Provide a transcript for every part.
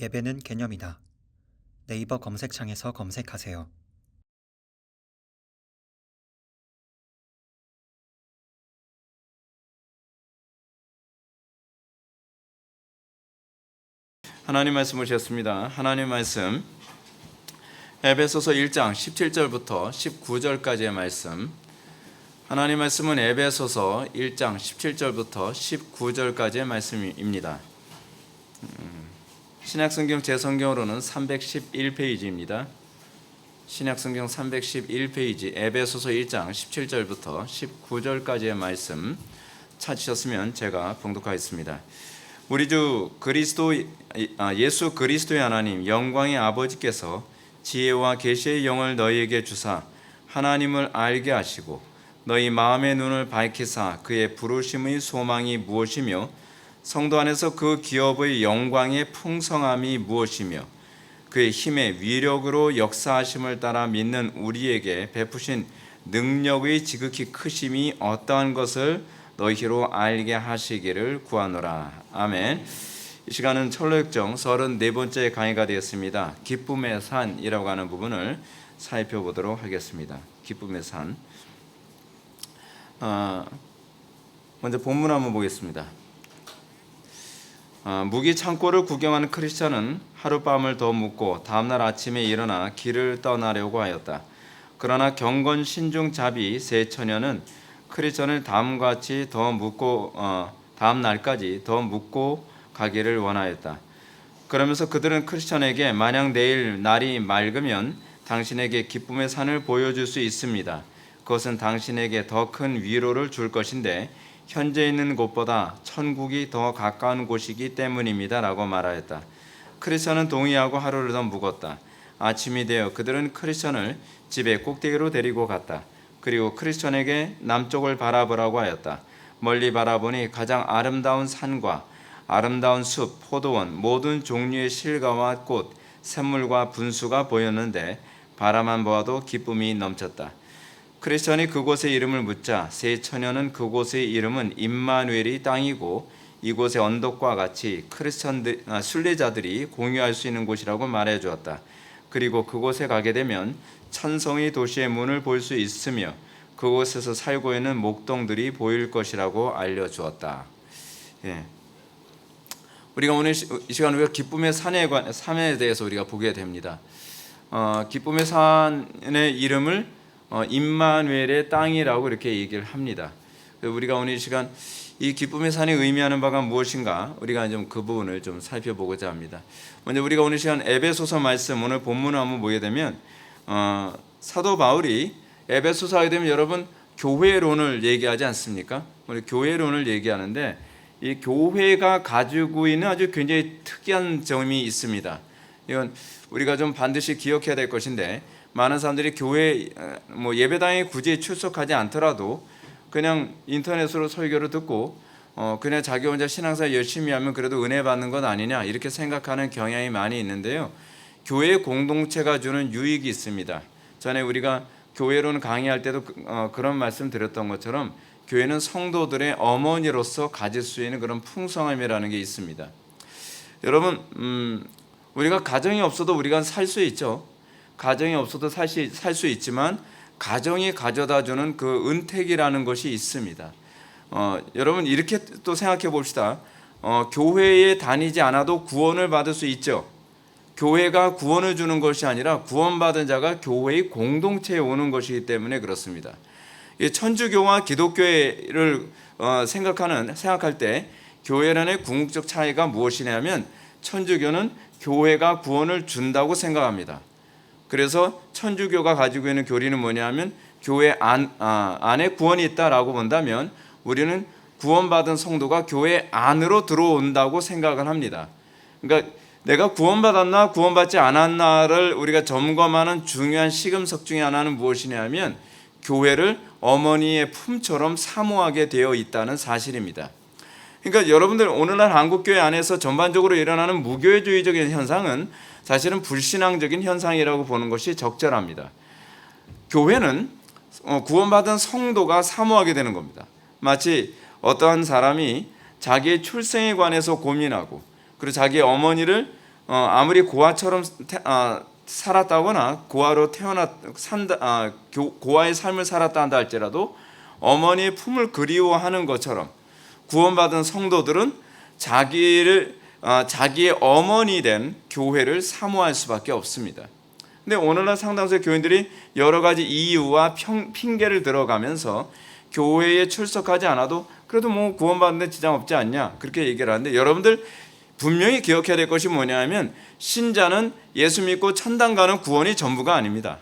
예배는 개념이다. 네이버 검색창에서 검색하세요. 하나님 말씀 보셨습니다. 하나님 말씀 에베소서 1장 17절부터 19절까지의 말씀. 하나님 말씀은 에베소서 1장 17절부터 19절까지의 말씀입니다. 신약성경 제 성경으로는 311페이지입니다. 신약성경 311페이지 에베소서 1장 17절부터 19절까지의 말씀 찾으셨으면 제가 봉독하겠습니다. 우리 주 예수 그리스도의 하나님 영광의 아버지께서 지혜와 계시의 영을 너희에게 주사 하나님을 알게 하시고 너희 마음의 눈을 밝히사 그의 부르심의 소망이 무엇이며 성도 안에서 그 기업의 영광의 풍성함이 무엇이며 그의 힘의 위력으로 역사하심을 따라 믿는 우리에게 베푸신 능력의 지극히 크심이 어떠한 것을 너희로 알게 하시기를 구하노라. 아멘. 이 시간은 철로역정 34번째 강의가 되었습니다. 기쁨의 산이라고 하는 부분을 살펴보도록 하겠습니다. 기쁨의 산. 먼저 본문 한번 보겠습니다. 무기 창고를 구경하는 크리스천은 하룻밤을 더 묵고 다음날 아침에 일어나 길을 떠나려고 하였다. 그러나 경건 신중 자비 세 처녀는 크리스천을 다음같이 다음 날까지 더 묵고 가기를 원하였다. 그러면서 그들은 크리스천에게 만약 내일 날이 맑으면 당신에게 기쁨의 산을 보여줄 수 있습니다. 그것은 당신에게 더 큰 위로를 줄 것인데 현재 있는 곳보다 천국이 더 가까운 곳이기 때문입니다. 라고 말하였다. 크리스천은 동의하고 하루를 더 묵었다. 아침이 되어 그들은 크리스천을 집의 꼭대기로 데리고 갔다. 그리고 크리스천에게 남쪽을 바라보라고 하였다. 멀리 바라보니 가장 아름다운 산과 아름다운 숲, 포도원, 모든 종류의 실과와 꽃, 샘물과 분수가 보였는데 바라만 보아도 기쁨이 넘쳤다. 크리스천이 그곳의 이름을 묻자 세 처녀는 그곳의 이름은 임마누엘이 땅이고 이곳의 언덕과 같이 순례자들이 공유할 수 있는 곳이라고 말해 주었다. 그리고 그곳에 가게 되면 천성의 도시의 문을 볼 수 있으며 그곳에서 살고 있는 목동들이 보일 것이라고 알려주었다. 예. 우리가 오늘 이 시간 우리가 기쁨의 산에 대해서 우리가 보게 됩니다. 기쁨의 산의 이름을 임마누엘의 땅이라고 이렇게 얘기를 합니다. 우리가 오늘 이 시간 이 기쁨의 산이 의미하는 바가 무엇인가 우리가 좀 그 부분을 좀 살펴보고자 합니다. 먼저 우리가 오늘 시간 에베소서 말씀 오늘 본문을 한번 보게 되면 사도 바울이 에베소서 하게 되면 여러분 교회론을 얘기하지 않습니까? 우리 교회론을 얘기하는데 이 교회가 가지고 있는 아주 굉장히 특이한 점이 있습니다. 이건 우리가 좀 반드시 기억해야 될 것인데 많은 사람들이 교회 예배당에 굳이 출석하지 않더라도 그냥 인터넷으로 설교를 듣고 그냥 자기 혼자 신앙생활 열심히 하면 그래도 은혜 받는 것 아니냐 이렇게 생각하는 경향이 많이 있는데요. 교회 공동체가 주는 유익이 있습니다. 전에 우리가 교회론 강의할 때도 그런 말씀 드렸던 것처럼 교회는 성도들의 어머니로서 가질 수 있는 그런 풍성함이라는 게 있습니다. 여러분 우리가 가정이 없어도 우리가 살 수 있죠. 가정이 없어도 살 수 있지만 가정이 가져다주는 그 은택이라는 것이 있습니다. 여러분 이렇게 또 생각해 봅시다. 교회에 다니지 않아도 구원을 받을 수 있죠. 교회가 구원을 주는 것이 아니라 구원받은 자가 교회의 공동체에 오는 것이기 때문에 그렇습니다. 천주교와 기독교를 생각할 때 교회란의 궁극적 차이가 무엇이냐면 천주교는 교회가 구원을 준다고 생각합니다. 그래서 천주교가 가지고 있는 교리는 뭐냐면 교회 안에 구원이 있다라고 본다면 우리는 구원받은 성도가 교회 안으로 들어온다고 생각을 합니다. 그러니까 내가 구원받았나 구원받지 않았나를 우리가 점검하는 중요한 시금석 중에 하나는 무엇이냐면 교회를 어머니의 품처럼 사모하게 되어 있다는 사실입니다. 그러니까 여러분들 오늘날 한국교회 안에서 전반적으로 일어나는 무교회주의적인 현상은 사실은 불신앙적인 현상이라고 보는 것이 적절합니다. 교회는 구원받은 성도가 사모하게 되는 겁니다. 마치 어떠한 사람이 자기의 출생에 관해서 고민하고 그리고 자기의 어머니를 아무리 고아처럼 살았다거나 고아로 고아의 삶을 살았다 한다 할지라도 어머니의 품을 그리워하는 것처럼 구원받은 성도들은 자기의 어머니 된 교회를 사모할 수밖에 없습니다. 근데 오늘날 상당수의 교인들이 여러 가지 이유와 핑계를 들어가면서 교회에 출석하지 않아도 그래도 뭐 구원받는데 지장 없지 않냐 그렇게 얘기를 하는데, 여러분들 분명히 기억해야 될 것이 뭐냐면 신자는 예수 믿고 천당 가는 구원이 전부가 아닙니다.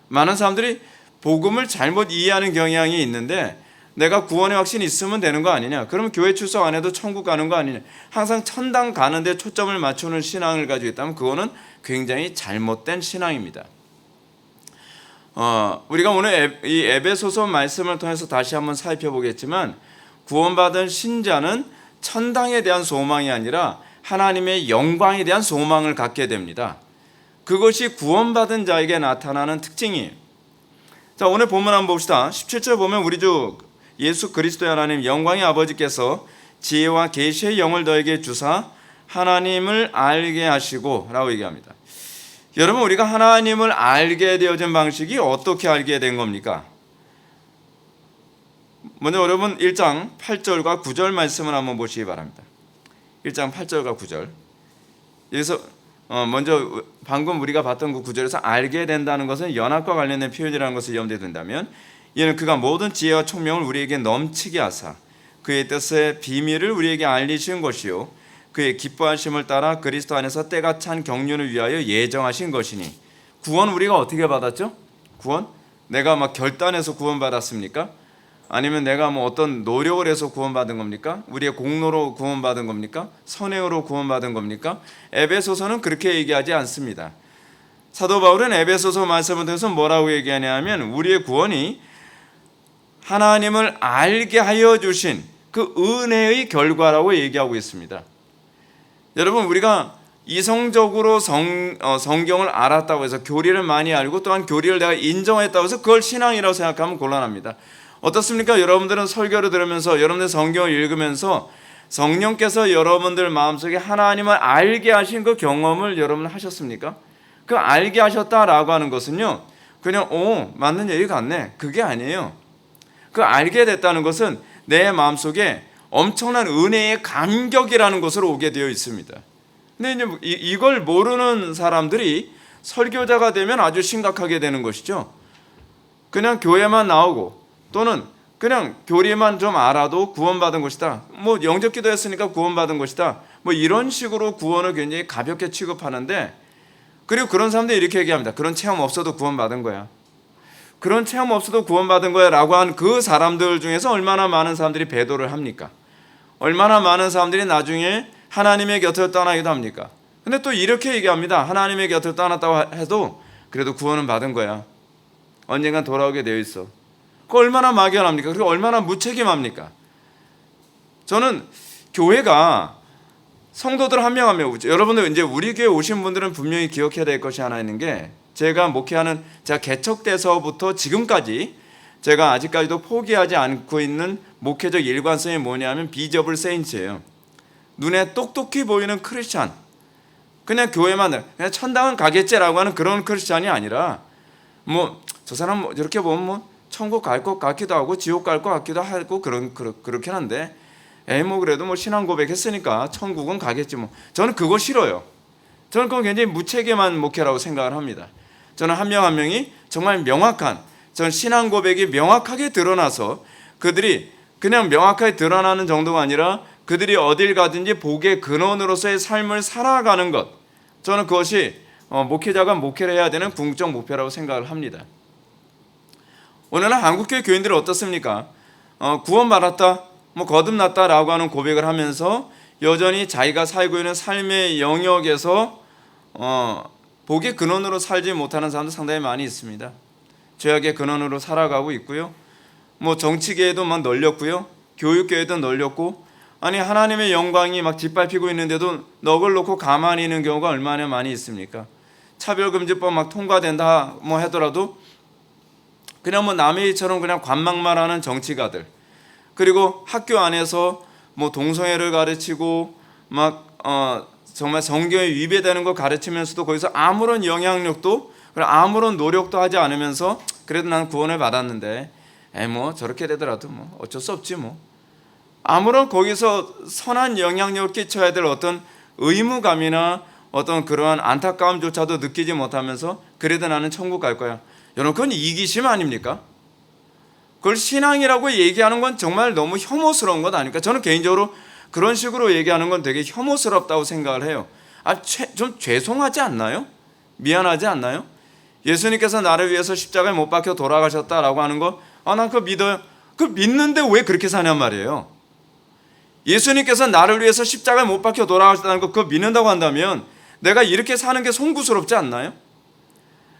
많은 사람들이 복음을 잘못 이해하는 경향이 있는데 내가 구원의 확신이 있으면 되는 거 아니냐, 그러면 교회 출석 안 해도 천국 가는 거 아니냐, 항상 천당 가는 데 초점을 맞추는 신앙을 가지고 있다면 그거는 굉장히 잘못된 신앙입니다. 우리가 오늘 이 에베소서 말씀을 통해서 다시 한번 살펴보겠지만 구원받은 신자는 천당에 대한 소망이 아니라 하나님의 영광에 대한 소망을 갖게 됩니다. 그것이 구원받은 자에게 나타나는 특징이에요. 자, 오늘 본문 한번 봅시다. 17절 보면 우리 주 예수 그리스도의 하나님 영광의 아버지께서 지혜와 계시의 영을 너에게 주사 하나님을 알게 하시고 라고 얘기합니다. 여러분, 우리가 하나님을 알게 되어진 방식이 어떻게 알게 된 겁니까? 먼저 여러분 1장 8절과 9절 말씀을 한번 보시기 바랍니다. 1장 8절과 9절. 여기서 먼저 방금 우리가 봤던 그 구절에서 알게 된다는 것은 연합과 관련된 표현이라는 것을 염두에 둔다면, 이는 그가 모든 지혜와 총명을 우리에게 넘치게 하사 그의 뜻의 비밀을 우리에게 알리신 것이요 그의 기뻐하심을 따라 그리스도 안에서 때가 찬 경륜을 위하여 예정하신 것이니. 구원 우리가 어떻게 받았죠? 구원? 내가 막 결단해서 구원받았습니까? 아니면 내가 뭐 어떤 노력을 해서 구원받은 겁니까? 우리의 공로로 구원받은 겁니까? 선행으로 구원받은 겁니까? 에베소서는 그렇게 얘기하지 않습니다. 사도 바울은 에베소서 말씀을 통해서 뭐라고 얘기하냐면 우리의 구원이 하나님을 알게 하여 주신 그 은혜의 결과라고 얘기하고 있습니다. 여러분, 우리가 이성적으로 성경을 알았다고 해서 교리를 많이 알고 또한 교리를 내가 인정했다고 해서 그걸 신앙이라고 생각하면 곤란합니다. 어떻습니까? 여러분들은 설교를 들으면서 여러분들 성경을 읽으면서 성령께서 여러분들 마음속에 하나님을 알게 하신 그 경험을 여러분 하셨습니까? 그 알게 하셨다라고 하는 것은요, 그냥 맞는 얘기 같네, 그게 아니에요. 그 알게 됐다는 것은 내 마음속에 엄청난 은혜의 감격이라는 것으로 오게 되어 있습니다. 근데 이제 이걸 모르는 사람들이 설교자가 되면 아주 심각하게 되는 것이죠. 그냥 교회만 나오고 또는 그냥 교리만 좀 알아도 구원받은 것이다, 뭐 영접기도 했으니까 구원받은 것이다, 뭐 이런 식으로 구원을 굉장히 가볍게 취급하는데, 그리고 그런 사람들이 이렇게 얘기합니다. 그런 체험 없어도 구원받은 거야. 그런 체험 없어도 구원받은 거야 라고 한 그 사람들 중에서 얼마나 많은 사람들이 배도를 합니까? 얼마나 많은 사람들이 나중에 하나님의 곁을 떠나기도 합니까? 근데 또 이렇게 얘기합니다. 하나님의 곁을 떠났다고 해도 그래도 구원은 받은 거야. 언젠간 돌아오게 되어 있어. 그 얼마나 막연합니까? 그리고 얼마나 무책임합니까? 저는 교회가 성도들 한 명 한 명, 여러분들 이제 우리 교회 오신 분들은 분명히 기억해야 될 것이 하나 있는 게, 제가 목회하는, 제가 개척돼서부터 지금까지 제가 아직까지도 포기하지 않고 있는 목회적 일관성이 뭐냐면 비저블 세인츠예요. 눈에 똑똑히 보이는 크리스찬, 그냥 교회만 그냥 천당은 가겠지라고 하는 그런 크리스찬이 아니라, 뭐 저 사람 뭐 이렇게 보면 뭐 천국 갈 것 같기도 하고 지옥 갈 것 같기도 하고 그렇긴 한데, 뭐 그래도 뭐 신앙 고백했으니까 천국은 가겠지 뭐. 저는 그거 싫어요. 저는 그건 굉장히 무책임한 목회라고 생각을 합니다. 저는 한 명 한 명이 정말 명확한, 저는 신앙 고백이 명확하게 드러나서 그들이 그냥 명확하게 드러나는 정도가 아니라 그들이 어딜 가든지 복의 근원으로서의 삶을 살아가는 것, 저는 그것이 목회자가 목회를 해야 되는 궁극적 목표라고 생각을 합니다. 오늘날 한국교회 교인들은 어떻습니까? 구원받았다, 뭐 거듭났다라고 하는 고백을 하면서 여전히 자기가 살고 있는 삶의 영역에서 복의 근원으로 살지 못하는 사람도 상당히 많이 있습니다. 죄악의 근원으로 살아가고 있고요. 뭐 정치계에도 막 널렸고요. 교육계에도 널렸고, 아니 하나님의 영광이 막 짓밟히고 있는데도 넋을 놓고 가만히 있는 경우가 얼마나 많이 있습니까? 차별금지법 막 통과된다 뭐 하더라도 그냥 뭐 남의 일처럼 그냥 관망만 하는 정치가들, 그리고 학교 안에서 뭐 동성애를 가르치고 막 정말 성경에 위배되는 걸 가르치면서도 거기서 아무런 영향력도 아무런 노력도 하지 않으면서 그래도 난 구원을 받았는데 뭐 저렇게 되더라도 뭐 어쩔 수 없지 뭐 아무런 거기서 선한 영향력을 끼쳐야 될 어떤 의무감이나 어떤 그러한 안타까움조차도 느끼지 못하면서 그래도 나는 천국 갈 거야. 여러분 그건 이기심 아닙니까? 그걸 신앙이라고 얘기하는 건 정말 너무 혐오스러운 것 아닙니까? 저는 개인적으로 그런 식으로 얘기하는 건 되게 혐오스럽다고 생각을 해요. 좀 죄송하지 않나요? 미안하지 않나요? 예수님께서 나를 위해서 십자가에 못 박혀 돌아가셨다라고 하는 거, 난 그거 믿어요. 그 믿는데 왜 그렇게 사냔 말이에요. 예수님께서 나를 위해서 십자가에 못 박혀 돌아가셨다는 거 그거 믿는다고 한다면 내가 이렇게 사는 게 송구스럽지 않나요?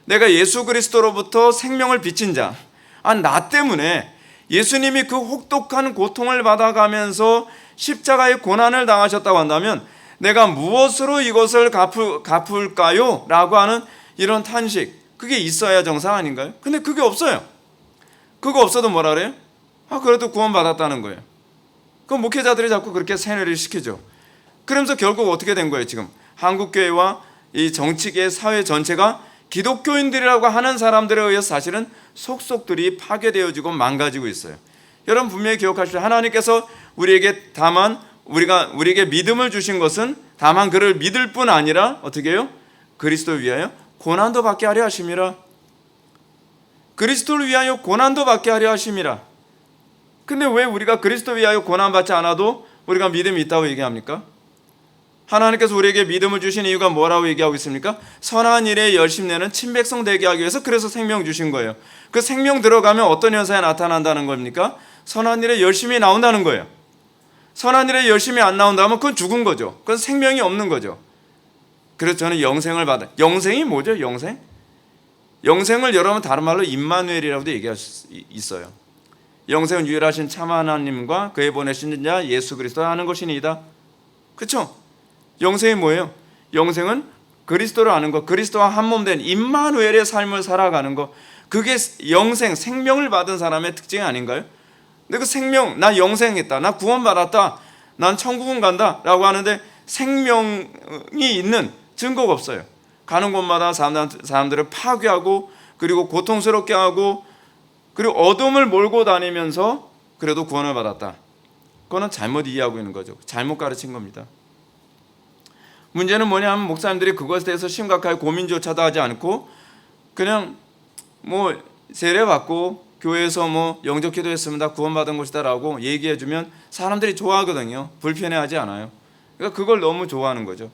내가 예수 그리스도로부터 생명을 비친 자, 나 때문에 예수님이 그 혹독한 고통을 받아가면서 십자가의 고난을 당하셨다고 한다면 내가 무엇으로 이것을 갚을까요? 라고 하는 이런 탄식, 그게 있어야 정상 아닌가요? 근데 그게 없어요. 그거 없어도 뭐라 그래요? 그래도 구원받았다는 거예요. 그 목회자들이 자꾸 그렇게 세뇌를 시키죠. 그러면서 결국 어떻게 된 거예요? 지금 한국교회와 이 정치계 사회 전체가 기독교인들이라고 하는 사람들에 의해서 사실은 속속들이 파괴되어지고 망가지고 있어요. 여러분 분명히 기억하시죠. 하나님께서 우리에게 우리에게 믿음을 주신 것은 다만 그를 믿을 뿐 아니라 어떻게 해요? 그리스도를 위하여 고난도 받게 하려 하심이라. 그리스도를 위하여 고난도 받게 하려 하심이라. 근데 왜 우리가 그리스도를 위하여 고난받지 않아도 우리가 믿음이 있다고 얘기합니까? 하나님께서 우리에게 믿음을 주신 이유가 뭐라고 얘기하고 있습니까? 선한 일에 열심 내는 친백성 되게 하기 위해서 그래서 생명 주신 거예요. 그 생명 들어가면 어떤 현상이 나타난다는 겁니까? 선한 일에 열심히 나온다는 거예요. 선한 일에 열심히 안 나온다면 그건 죽은 거죠. 그건 생명이 없는 거죠. 그래서 저는 영생을 받아. 영생이 뭐죠? 영생? 영생을 여러분 다른 말로 임마누엘이라고도 얘기할 수 있어요. 영생은 유일하신 참 하나님과 그에 보내신 자 예수 그리스도가 하는 것이니이다. 그렇죠? 영생이 뭐예요? 영생은 그리스도를 아는 것, 그리스도와 한 몸 된 임마누엘의 삶을 살아가는 것, 그게 영생, 생명을 받은 사람의 특징이 아닌가요? 근데 그 생명, 나 영생했다, 나 구원받았다, 난 천국은 간다 라고 하는데 생명이 있는 증거가 없어요. 가는 곳마다 사람들을 파괴하고 그리고 고통스럽게 하고 그리고 어둠을 몰고 다니면서 그래도 구원을 받았다. 그거는 잘못 이해하고 있는 거죠. 잘못 가르친 겁니다. 문제는 뭐냐 하면 목사님들이 그것에 대해서 심각하게 고민조차도 하지 않고 그냥 뭐 세례받고 교회에서 뭐 영접 기도했습니다, 구원받은 것이다 라고 얘기해주면 사람들이 좋아하거든요. 불편해하지 않아요. 그러니까 그걸 너무 좋아하는 거죠.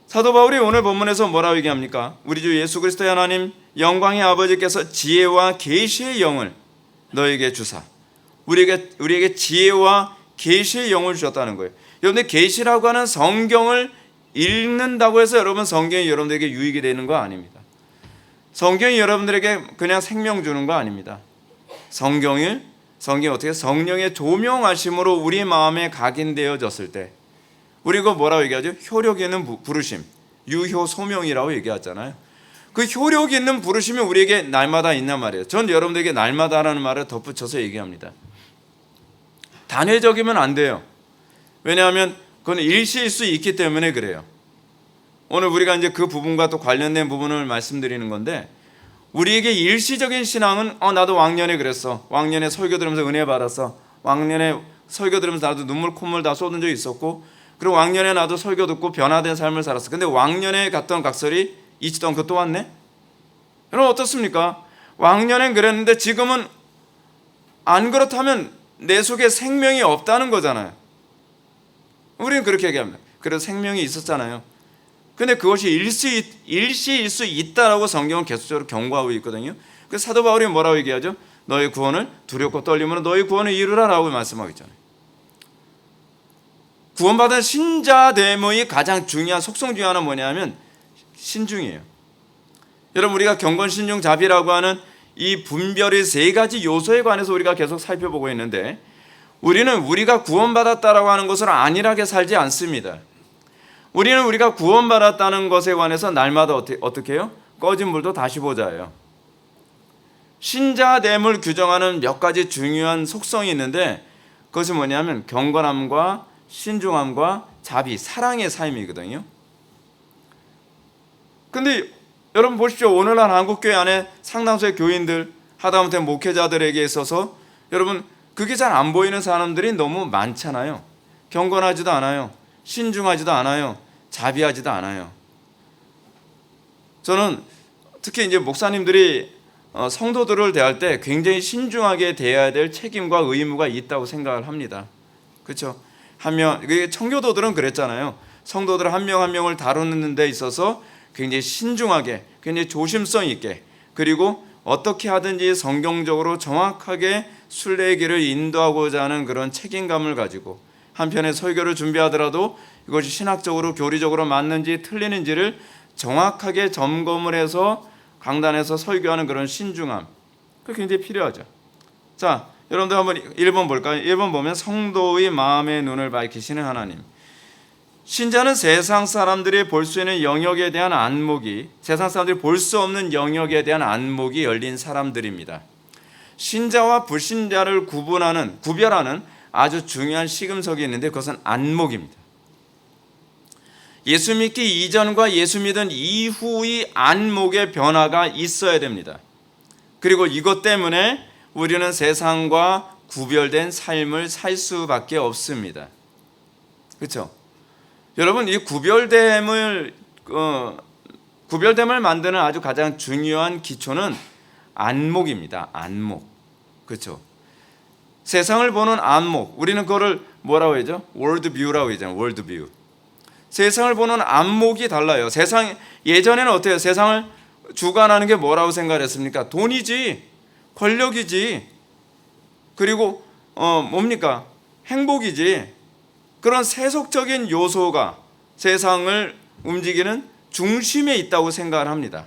사도 바울이 오늘 본문에서 뭐라고 얘기합니까? 우리 주 예수 그리스도의 하나님 영광의 아버지께서 지혜와 계시의 영을 너에게 주사 우리에게 지혜와 계시의 영을 주셨다는 거예요. 여러분들 계시라고 하는 성경을 읽는다고 해서 여러분 성경이 여러분들에게 유익이 되는 거 아닙니다. 성경이 여러분들에게 그냥 생명 주는 거 아닙니다. 성경이 어떻게 성령의 조명하심으로 우리 마음에 각인되어졌을 때 우리 그거 뭐라고 얘기하죠? 효력 있는 부르심, 유효 소명이라고 얘기하잖아요. 그 효력 있는 부르심이 우리에게 날마다 있단 말이에요. 전 여러분들에게 날마다라는 말을 덧붙여서 얘기합니다. 단회적이면 안 돼요. 왜냐하면 그건 일시일 수 있기 때문에 그래요. 오늘 우리가 이제 그 부분과 또 관련된 부분을 말씀드리는 건데 우리에게 일시적인 신앙은 나도 왕년에 그랬어. 왕년에 설교 들으면서 은혜 받았어. 왕년에 설교 들으면서 나도 눈물 콧물 다 쏟은 적 있었고 그리고 왕년에 나도 설교 듣고 변화된 삶을 살았어. 근데 왕년에 갔던 각설이 잊지도 않고 또 왔네? 여러분 어떻습니까? 왕년엔 그랬는데 지금은 안 그렇다면 내 속에 생명이 없다는 거잖아요. 우리는 그렇게 얘기합니다. 그래서 생명이 있었잖아요. 근데 그것이 일시일 수 있다라고 성경은 계속적으로 경고하고 있거든요. 그래서 사도 바울이 뭐라고 얘기하죠? 너의 구원을 두렵고 떨림으로 너의 구원을 이루라라고 말씀하고 있잖아요. 구원받은 신자됨의 가장 중요한 속성 중에 하나는 뭐냐면 신중이에요. 여러분 우리가 경건신중자비라고 하는 이 분별의 세 가지 요소에 관해서 우리가 계속 살펴보고 있는데 우리는 우리가 구원받았다라고 하는 것을 안일하게 살지 않습니다. 우리는 우리가 구원받았다는 것에 관해서 날마다 어떻게 해요? 꺼진 불도 다시 보자예요. 신자됨을 규정하는 몇 가지 중요한 속성이 있는데 그것이 뭐냐면 경건함과 신중함과 자비, 사랑의 삶이거든요. 근데 여러분 보십시오. 오늘날 한국교회 안에 상당수의 교인들, 하다못해 목회자들에게 있어서 여러분 그게 잘 안 보이는 사람들이 너무 많잖아요. 경건하지도 않아요. 신중하지도 않아요. 자비하지도 않아요. 저는 특히 이제 목사님들이 성도들을 대할 때 굉장히 신중하게 대해야 될 책임과 의무가 있다고 생각을 합니다. 그렇죠? 청교도들은 그랬잖아요. 성도들 한 명 한 명을 다루는 데 있어서 굉장히 신중하게, 굉장히 조심성 있게, 그리고 어떻게 하든지 성경적으로 정확하게 순례의 길을 인도하고자 하는 그런 책임감을 가지고 한편에 설교를 준비하더라도 이것이 신학적으로 교리적으로 맞는지 틀리는지를 정확하게 점검을 해서 강단에서 설교하는 그런 신중함, 그게 굉장히 필요하죠. 자, 여러분들 한번 1번 볼까요? 1번 보면 성도의 마음의 눈을 밝히시는 하나님. 신자는 세상 사람들이 볼 수 있는 영역에 대한 안목이, 세상 사람들이 볼 수 없는 영역에 대한 안목이 열린 사람들입니다. 신자와 불신자를 구별하는 아주 중요한 시금석이 있는데 그것은 안목입니다. 예수 믿기 이전과 예수 믿은 이후의 안목의 변화가 있어야 됩니다. 그리고 이것 때문에 우리는 세상과 구별된 삶을 살 수밖에 없습니다. 그렇죠? 여러분, 이 구별됨을 만드는 아주 가장 중요한 기초는 안목입니다. 안목. 그렇죠? 세상을 보는 안목. 우리는 그거를 뭐라고 하죠? 월드뷰라고 하잖아요. 월드뷰. 세상을 보는 안목이 달라요. 예전에는 어때요? 세상을 주관하는 게 뭐라고 생각했습니까? 돈이지, 권력이지, 그리고 뭡니까? 행복이지. 그런 세속적인 요소가 세상을 움직이는 중심에 있다고 생각을 합니다.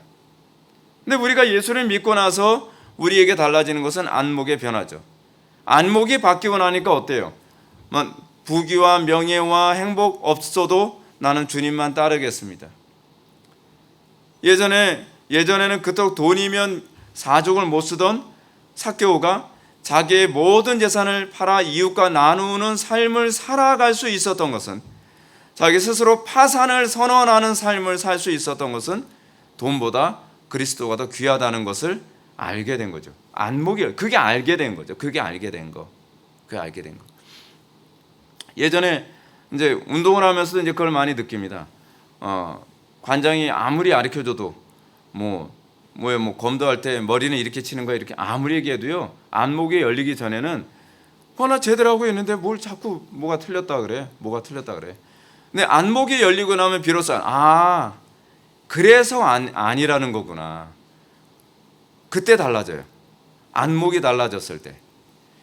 근데 우리가 예수를 믿고 나서 우리에게 달라지는 것은 안목의 변화죠. 안목이 바뀌고 나니까 어때요? 부귀와 명예와 행복 없어도 나는 주님만 따르겠습니다. 예전에는 그토록 돈이면 사족을 못 쓰던 삭개오가 자기의 모든 재산을 팔아 이웃과 나누는 삶을 살아갈 수 있었던 것은, 자기 스스로 파산을 선언하는 삶을 살 수 있었던 것은 돈보다 그리스도가 더 귀하다는 것을 알게 된 거죠. 그게 알게 된 거죠. 그게 알게 된 거. 예전에 이제 운동을 하면서도 이제 그걸 많이 느낍니다. 관장이 아무리 가르쳐줘도 검도할 때 머리는 이렇게 치는 거야 이렇게 아무리 얘기해도요, 안목이 열리기 전에는 나 제대로 하고 있는데 뭘 자꾸 뭐가 틀렸다 그래. 근데 안목이 열리고 나면 비로소 그래서 아니라는 거구나. 그때 달라져요. 안목이 달라졌을 때.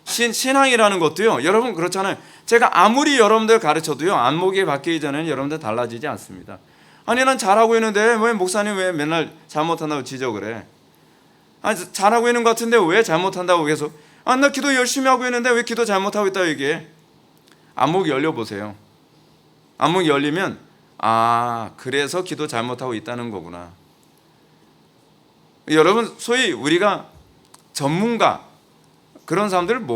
신앙이라는 것도요, 여러분 그렇잖아요. 제가 아무리 여러분들 가르쳐도요, 안목이 바뀌기 전에는 여러분들 달라지지 않습니다. 아니, 난 잘하고 있는데 왜 목사님 왜 맨날 잘못한다고 지적을 해? 잘하고 있는 것 같은데 왜 잘못한다고 계속? 나 기도 열심히 하고 있는데 왜 기도 잘못하고 있다고 얘기해? 안목이 열려보세요. 안목이 열리면 그래서 기도 잘못하고 있다는 거구나. 여러분, 소위 우리가 전문가, 그런 사람들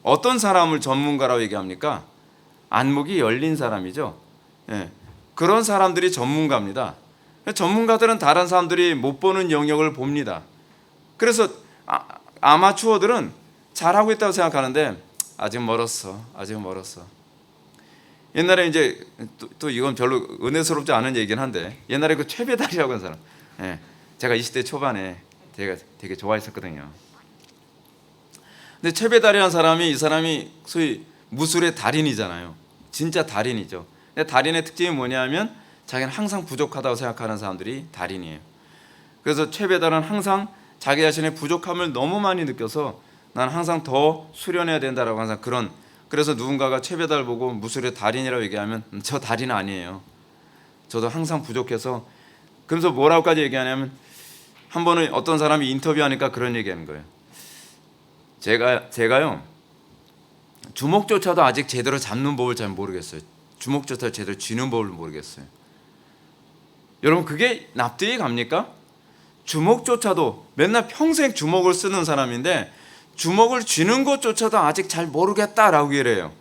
어떤 사람을 전문가라고 얘기합니까? 안목이 열린 사람이죠. 예. 그런 사람들이 전문가입니다. 전문가들은 다른 사람들이 못 보는 영역을 봅니다. 그래서 아마추어들은 잘하고 있다고 생각하는데 아직 멀었어. 옛날에 이제 또 이건 별로 은혜스럽지 않은 얘기긴 한데, 옛날에 그 최배달이라고 하는 사람, 제가 20대 초반에 제가 되게 좋아했었거든요. 근데 최배달이라는 사람이, 이 사람이 소위 무술의 달인이잖아요. 진짜 달인이죠. 근데 달인의 특징이 뭐냐면 자기는 항상 부족하다고 생각하는 사람들이 달인이에요. 그래서 최배달은 항상 자기 자신의 부족함을 너무 많이 느껴서 난 항상 더 수련해야 된다라고 항상 그래서 누군가가 최배달 보고 무술의 달인이라고 얘기하면 저 달인 아니에요. 저도 항상 부족해서, 그래서 뭐라고까지 얘기하냐면, 한 번은 어떤 사람이 인터뷰하니까 그런 얘기하는 거예요. 제가요 주먹조차도 아직 제대로 잡는 법을 잘 모르겠어요. 주먹조차 제대로 쥐는 법을 모르겠어요. 여러분, 그게 납득이 갑니까? 주먹조차도 맨날 평생 주먹을 쓰는 사람인데 주먹을 쥐는 것조차도 아직 잘 모르겠다라고 얘기해요.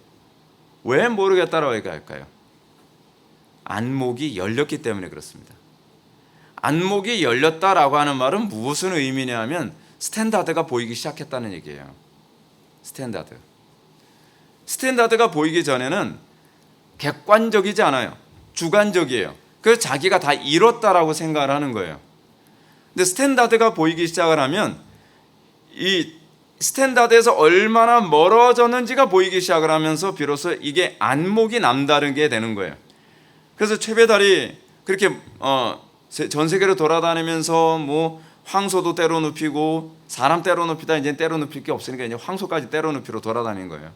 왜 모르겠다라고 얘기할까요? 안목이 열렸기 때문에 그렇습니다. 안목이 열렸다라고 하는 말은 무슨 의미냐면 스탠다드가 보이기 시작했다는 얘기예요. 스탠다드가 보이기 전에는 객관적이지 않아요. 주관적이에요. 그래서 자기가 다 이뤘다라고 생각을 하는 거예요. 근데 스탠다드가 보이기 시작을 하면 이 스탠다드에서 얼마나 멀어졌는지가 보이기 시작을 하면서 비로소 이게 안목이 남다르게 되는 거예요. 그래서 최배달이 그렇게 전 세계를 돌아다니면서 뭐 황소도 때려 눕히고 사람 때려 눕히다 이제 때려 눕힐 게 없으니까 이제 황소까지 때려 눕히러 돌아다니는 거예요.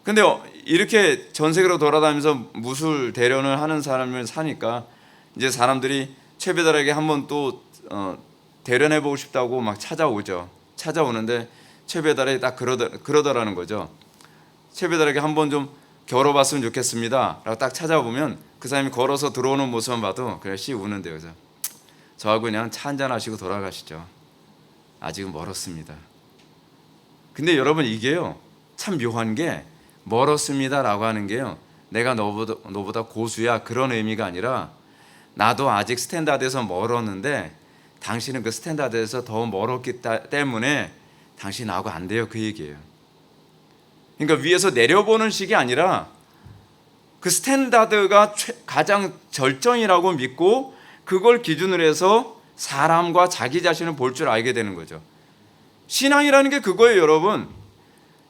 근데 이렇게 전 세계로 돌아다니면서 무술 대련을 하는 사람을 사니까 이제 사람들이 최배달에게 한번 또 대련해 보고 싶다고 막 찾아오죠. 찾아오는데 최배달이 딱 그러더라는 거죠. 최배달에게 한번 좀 겨뤄봤으면 좋겠습니다 라고 딱 찾아보면 그 사람이 걸어서 들어오는 모습만 봐도 그냥 씩 우는데요. 그래서 저하고 그냥 차 한잔 하시고 돌아가시죠. 아직은 멀었습니다. 근데 여러분 이게요 참 묘한 게 멀었습니다 라고 하는 게요 내가 너보다 고수야 그런 의미가 아니라 나도 아직 스탠다드에서 멀었는데 당신은 그 스탠다드에서 더 멀었기 때문에 당신 나하고 안 돼요 그 얘기예요. 그러니까 위에서 내려보는 식이 아니라 그 스탠다드가 가장 절정이라고 믿고 그걸 기준으로 해서 사람과 자기 자신을 볼 줄 알게 되는 거죠. 신앙이라는 게 그거예요. 여러분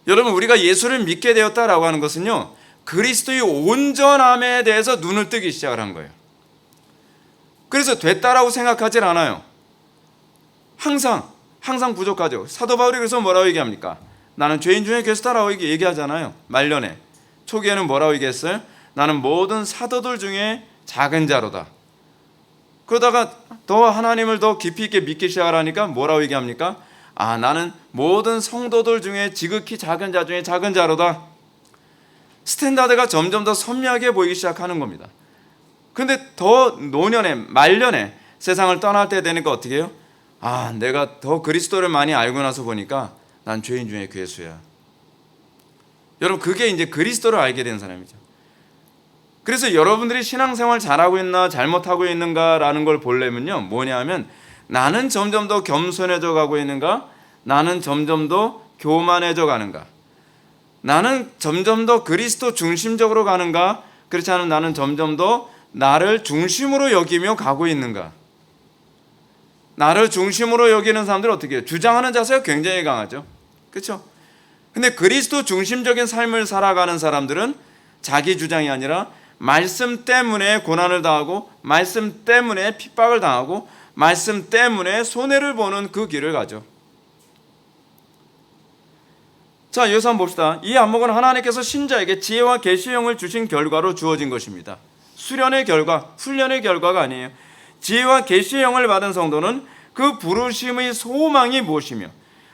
우리가 예수를 믿게 되었다라고 하는 것은요 그리스도의 온전함에 대해서 눈을 뜨기 시작을 한 거예요. 그래서 됐다라고 생각하질 않아요. 항상 부족하죠. 사도 바울이 그래서 뭐라고 얘기합니까? 나는 죄인 중에 괴수다라고 얘기하잖아요. 말년에 초기에는 뭐라고 얘기했어요? 나는 모든 사도들 중에 작은 자로다. 그러다가 더 하나님을 더 깊이 있게 믿기 시작하니까 뭐라고 얘기합니까? 나는 모든 성도들 중에 지극히 작은 자 중에 작은 자로다. 스탠다드가 점점 더 선명하게 보이기 시작하는 겁니다. 근데 더 노년에 말년에 세상을 떠날 때 되니까 어떻게 해요? 내가 더 그리스도를 많이 알고 나서 보니까 난 죄인 중에 괴수야. 여러분 그게 이제 그리스도를 알게 된 사람이죠. 그래서 여러분들이 신앙생활 잘하고 있나 잘못하고 있는가라는 걸 보려면요 뭐냐면 나는 점점 더 겸손해져 가고 있는가? 나는 점점 더 교만해져 가는가? 나는 점점 더 그리스도 중심적으로 가는가? 그렇지 않으면 나는 점점 더 나를 중심으로 여기며 가고 있는가? 나를 중심으로 여기는 사람들은 어떻게 해요? 주장하는 자세가 굉장히 강하죠. 그렇죠? 근데 그리스도 중심적인 삶을 살아가는 사람들은 자기 주장이 아니라 말씀 때문에 고난을 당하고 말씀 때문에 핍박을 당하고 말씀 때문에 손해를 보는 그 길을 가죠. 자, 여기서 한번 봅시다. 이 안목은 하나님께서 신자에게 지혜와 계시형을 주신 결과로 주어진 것입니다. 수련의 결과, 훈련의 결과가 아니에요. 지혜와 계시의 영을 받은 성도는 그 부르심의 소망이 무엇이며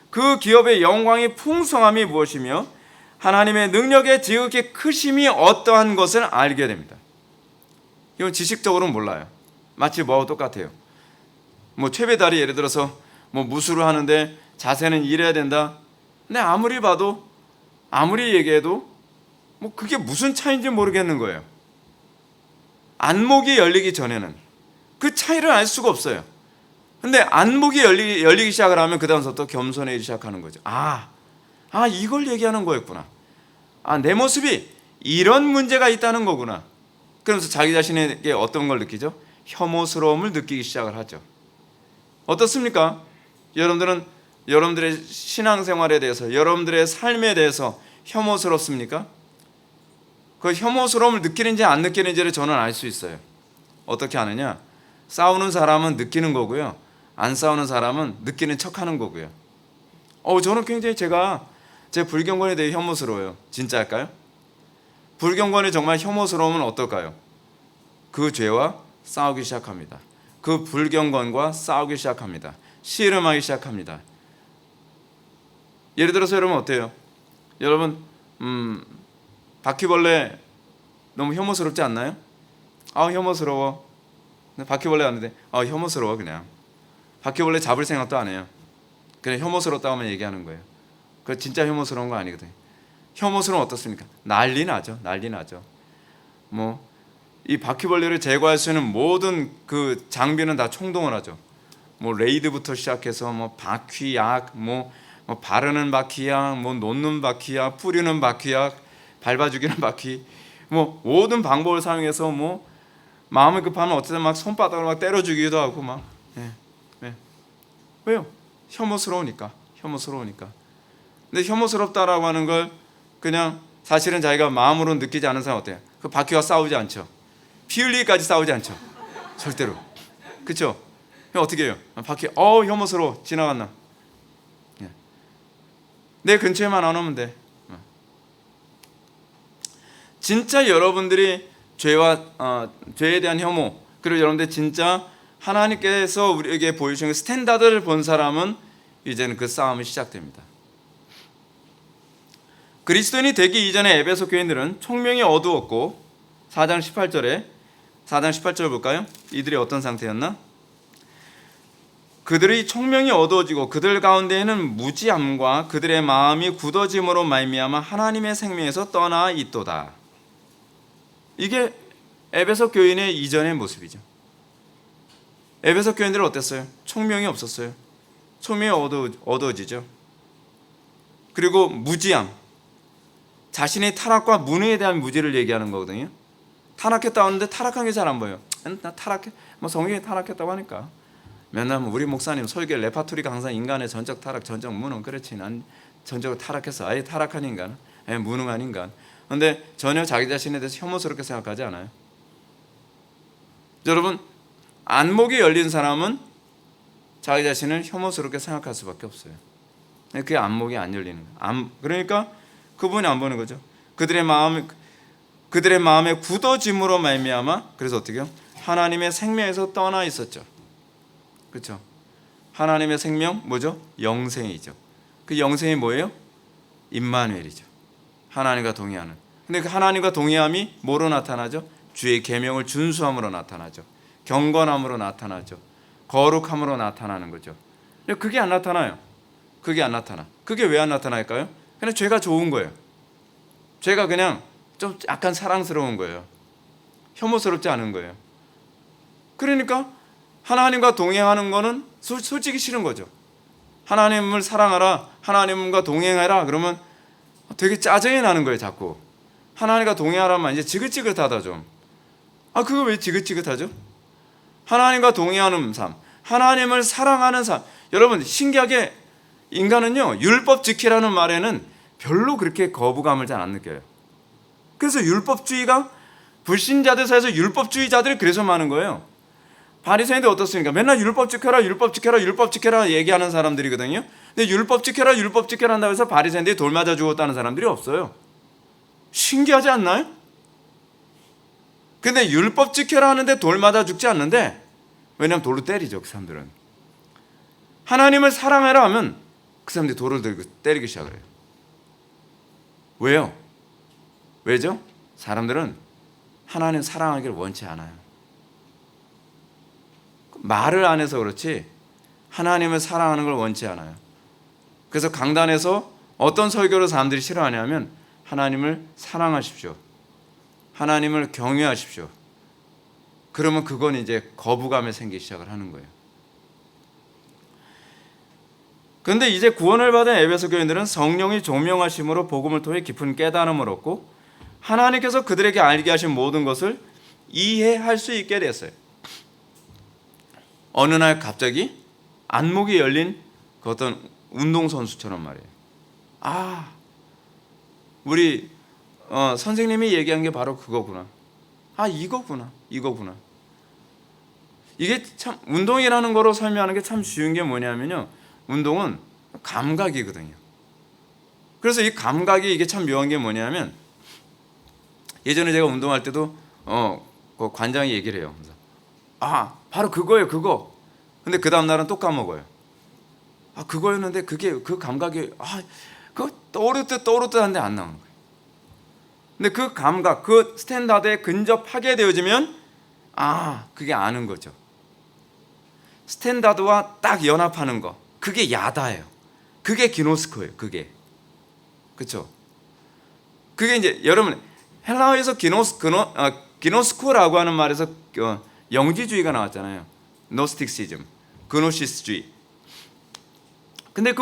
그 기업의 영광이 풍성함이 무엇이며 하나님의 능력의 지극히 크심이 어떠한 것을 알게 됩니다. 이건 지식적으로는 몰라요. 마치 뭐하고 똑같아요. 최배달이 예를 들어서 무술을 하는데 자세는 이래야 된다. 근데 아무리 봐도 아무리 얘기해도 그게 무슨 차이인지 모르겠는 거예요. 안목이 열리기 전에는 그 차이를 알 수가 없어요. 근데 안목이 열리기 시작을 하면 그 다음부터 겸손해지기 시작하는 거죠. 이걸 얘기하는 거였구나. 내 모습이 이런 문제가 있다는 거구나. 그러면서 자기 자신에게 어떤 걸 느끼죠? 혐오스러움을 느끼기 시작을 하죠. 어떻습니까? 여러분들은 여러분들의 신앙생활에 대해서 여러분들의 삶에 대해서 혐오스럽습니까? 그 혐오스러움을 느끼는지 안 느끼는지를 저는 알 수 있어요. 어떻게 아느냐? 싸우는 사람은 느끼는 거고요. 안 싸우는 사람은 느끼는 척하는 거고요. 저는 굉장히 제 불경건에 대해 혐오스러워요. 진짜일까요? 불경건에 정말 혐오스러우면 어떨까요? 그 죄와 싸우기 시작합니다. 그 불경건과 싸우기 시작합니다. 씨름하기 시작합니다. 예를 들어서 여러분 어때요? 여러분 바퀴벌레 너무 혐오스럽지 않나요? 혐오스러워. 바퀴벌레 왔는데 혐오스러워. 그냥 바퀴벌레 잡을 생각도 안 해요. 그냥 혐오스럽다고만 얘기하는 거예요. 그 진짜 혐오스러운 거 아니거든요. 혐오스러운 어떻습니까? 난리 나죠. 이 바퀴벌레를 제거할 수 있는 모든 그 장비는 다 총동원 하죠. 뭐 레이드부터 시작해서 뭐 바퀴약, 뭐 바르는 바퀴약, 뭐 놓는 바퀴약, 뿌리는 바퀴약, 밟아 죽이는 바퀴, 뭐 모든 방법을 사용해서 뭐 마음을 급하면 어쨌든 막 손바닥으로 막 때려 주기도 하고 막. 왜요? 혐오스러우니까. 근데 혐오스럽다라고 하는 걸 그냥 사실은 자기가 마음으로 느끼지 않은 사람 어때요? 그 바퀴와 싸우지 않죠. 피 흘리기까지 싸우지 않죠. 절대로. 그렇죠? 어떻게 해요? 바퀴 혐오스러워 지나갔나? 내 근처에만 안 오면 돼. 진짜 여러분들이 죄에 대한 혐오, 그리고 여러분들 진짜 하나님께서 우리에게 보여주신 스탠다드를 본 사람은 이제는 그 싸움이 시작됩니다. 그리스도인이 되기 이전에 에베소 교인들은 총명이 어두웠고 4장 18절 볼까요? 이들이 어떤 상태였나? 그들의 총명이 어두워지고 그들 가운데에는 무지함과 그들의 마음이 굳어짐으로 말미암아 하나님의 생명에서 떠나 있도다. 이게 에베소 교인의 이전의 모습이죠. 에베소 교인들은 어땠어요? 총명이 없었어요. 총명이 어두워지죠. 그리고 무지함, 자신의 타락과 무능에 대한 무지를 얘기하는 거거든요. 타락했다 하는데 타락한 게 잘 안 보여요. 나 타락해, 뭐 성경이 타락했다고 하니까 맨날 우리 목사님 설교 레파토리가 항상 인간의 전적 타락, 전적 무능. 그렇지, 난 전적으로 타락해서 아예 타락한 인간, 아예 무능한 인간. 그런데 전혀 자기 자신에 대해서 혐오스럽게 생각하지 않아요. 여러분, 안목이 열린 사람은 자기 자신을 혐오스럽게 생각할 수밖에 없어요. 그게 안목이 안 열리는 거예요. 그러니까 그분이 안 보는 거죠. 그들의 마음에 굳어짐으로 말미암아, 그래서 어떻게요? 하나님의 생명에서 떠나 있었죠. 그렇죠? 하나님의 생명 뭐죠? 영생이죠. 그 영생이 뭐예요? 임마누엘이죠. 하나님과 동의하는. 근데 그 하나님과 동의함이 뭐로 나타나죠? 주의 계명을 준수함으로 나타나죠. 경건함으로 나타나죠. 거룩함으로 나타나는 거죠. 근데 그게 안 나타나요. 그게 안 나타나. 그게 왜 안 나타날까요? 그냥 죄가 좋은 거예요. 죄가 그냥 좀 약간 사랑스러운 거예요. 혐오스럽지 않은 거예요. 그러니까 하나님과 동행하는 거는 솔직히 싫은 거죠. 하나님을 사랑하라, 하나님과 동행하라 그러면 되게 짜증이 나는 거예요. 자꾸 하나님과 동행하라면 이제 지긋지긋하다 좀. 그거 왜 지긋지긋하죠? 하나님과 동행하는 삶, 하나님을 사랑하는 삶. 여러분, 신기하게 인간은요, 율법 지키라는 말에는 별로 그렇게 거부감을 잘 안 느껴요. 그래서 율법주의가 불신자들 사이에서 율법주의자들이 그래서 많은 거예요. 바리새인들 어떻습니까? 맨날 율법 지켜라 얘기하는 사람들이거든요. 근데 율법 지켜라 한다고 해서 바리새인들이 돌 맞아 죽었다는 사람들이 없어요. 신기하지 않나요? 근데 율법 지켜라 하는데 돌 맞아 죽지 않는데, 왜냐하면 돌로 때리죠. 그 사람들은. 하나님을 사랑해라 하면 그 사람들이 돌을 들고 때리기 시작을 해요. 왜요? 왜죠? 사람들은 하나님 사랑하기를 원치 않아요. 말을 안 해서 그렇지 하나님을 사랑하는 걸 원치 않아요. 그래서 강단에서 어떤 설교를 사람들이 싫어하냐면 하나님을 사랑하십시오. 하나님을 경외하십시오. 그러면 그건 이제 거부감에 생기기 시작을 하는 거예요. 그런데 이제 구원을 받은 에베소 교인들은 성령이 조명하심으로 복음을 통해 깊은 깨달음을 얻고 하나님께서 그들에게 알게 하신 모든 것을 이해할 수 있게 됐어요. 어느 날 갑자기 안목이 열린 그 어떤 운동선수처럼 말이에요. 우리 선생님이 얘기한 게 바로 그거구나. 이거구나. 이게 참 운동이라는 거로 설명하는 게 참 쉬운 게 뭐냐면요, 운동은 감각이거든요. 그래서 이 감각이 이게 참 묘한 게 뭐냐면, 예전에 제가 운동할 때도 그 관장이 얘기를 해요. 그래서 바로 그거예요, 그거. 근데 그 다음 날은 또 까먹어요. 그거였는데 그게 그 감각이 그거 떠오르듯 하는데 안 나오는 거예요. 근데 그 감각, 그 스탠다드에 근접하게 되어지면 그게 아는 거죠. 스탠다드와 딱 연합하는 거, 그게 야다예요. 그게 기노스코예요. 그게. 그렇죠? 그게 이제 여러분 헬라어에서 기노스코라고 하는 말에서 영지주의가 나왔잖아요. 노스틱시즘, 그노시스주의. 근데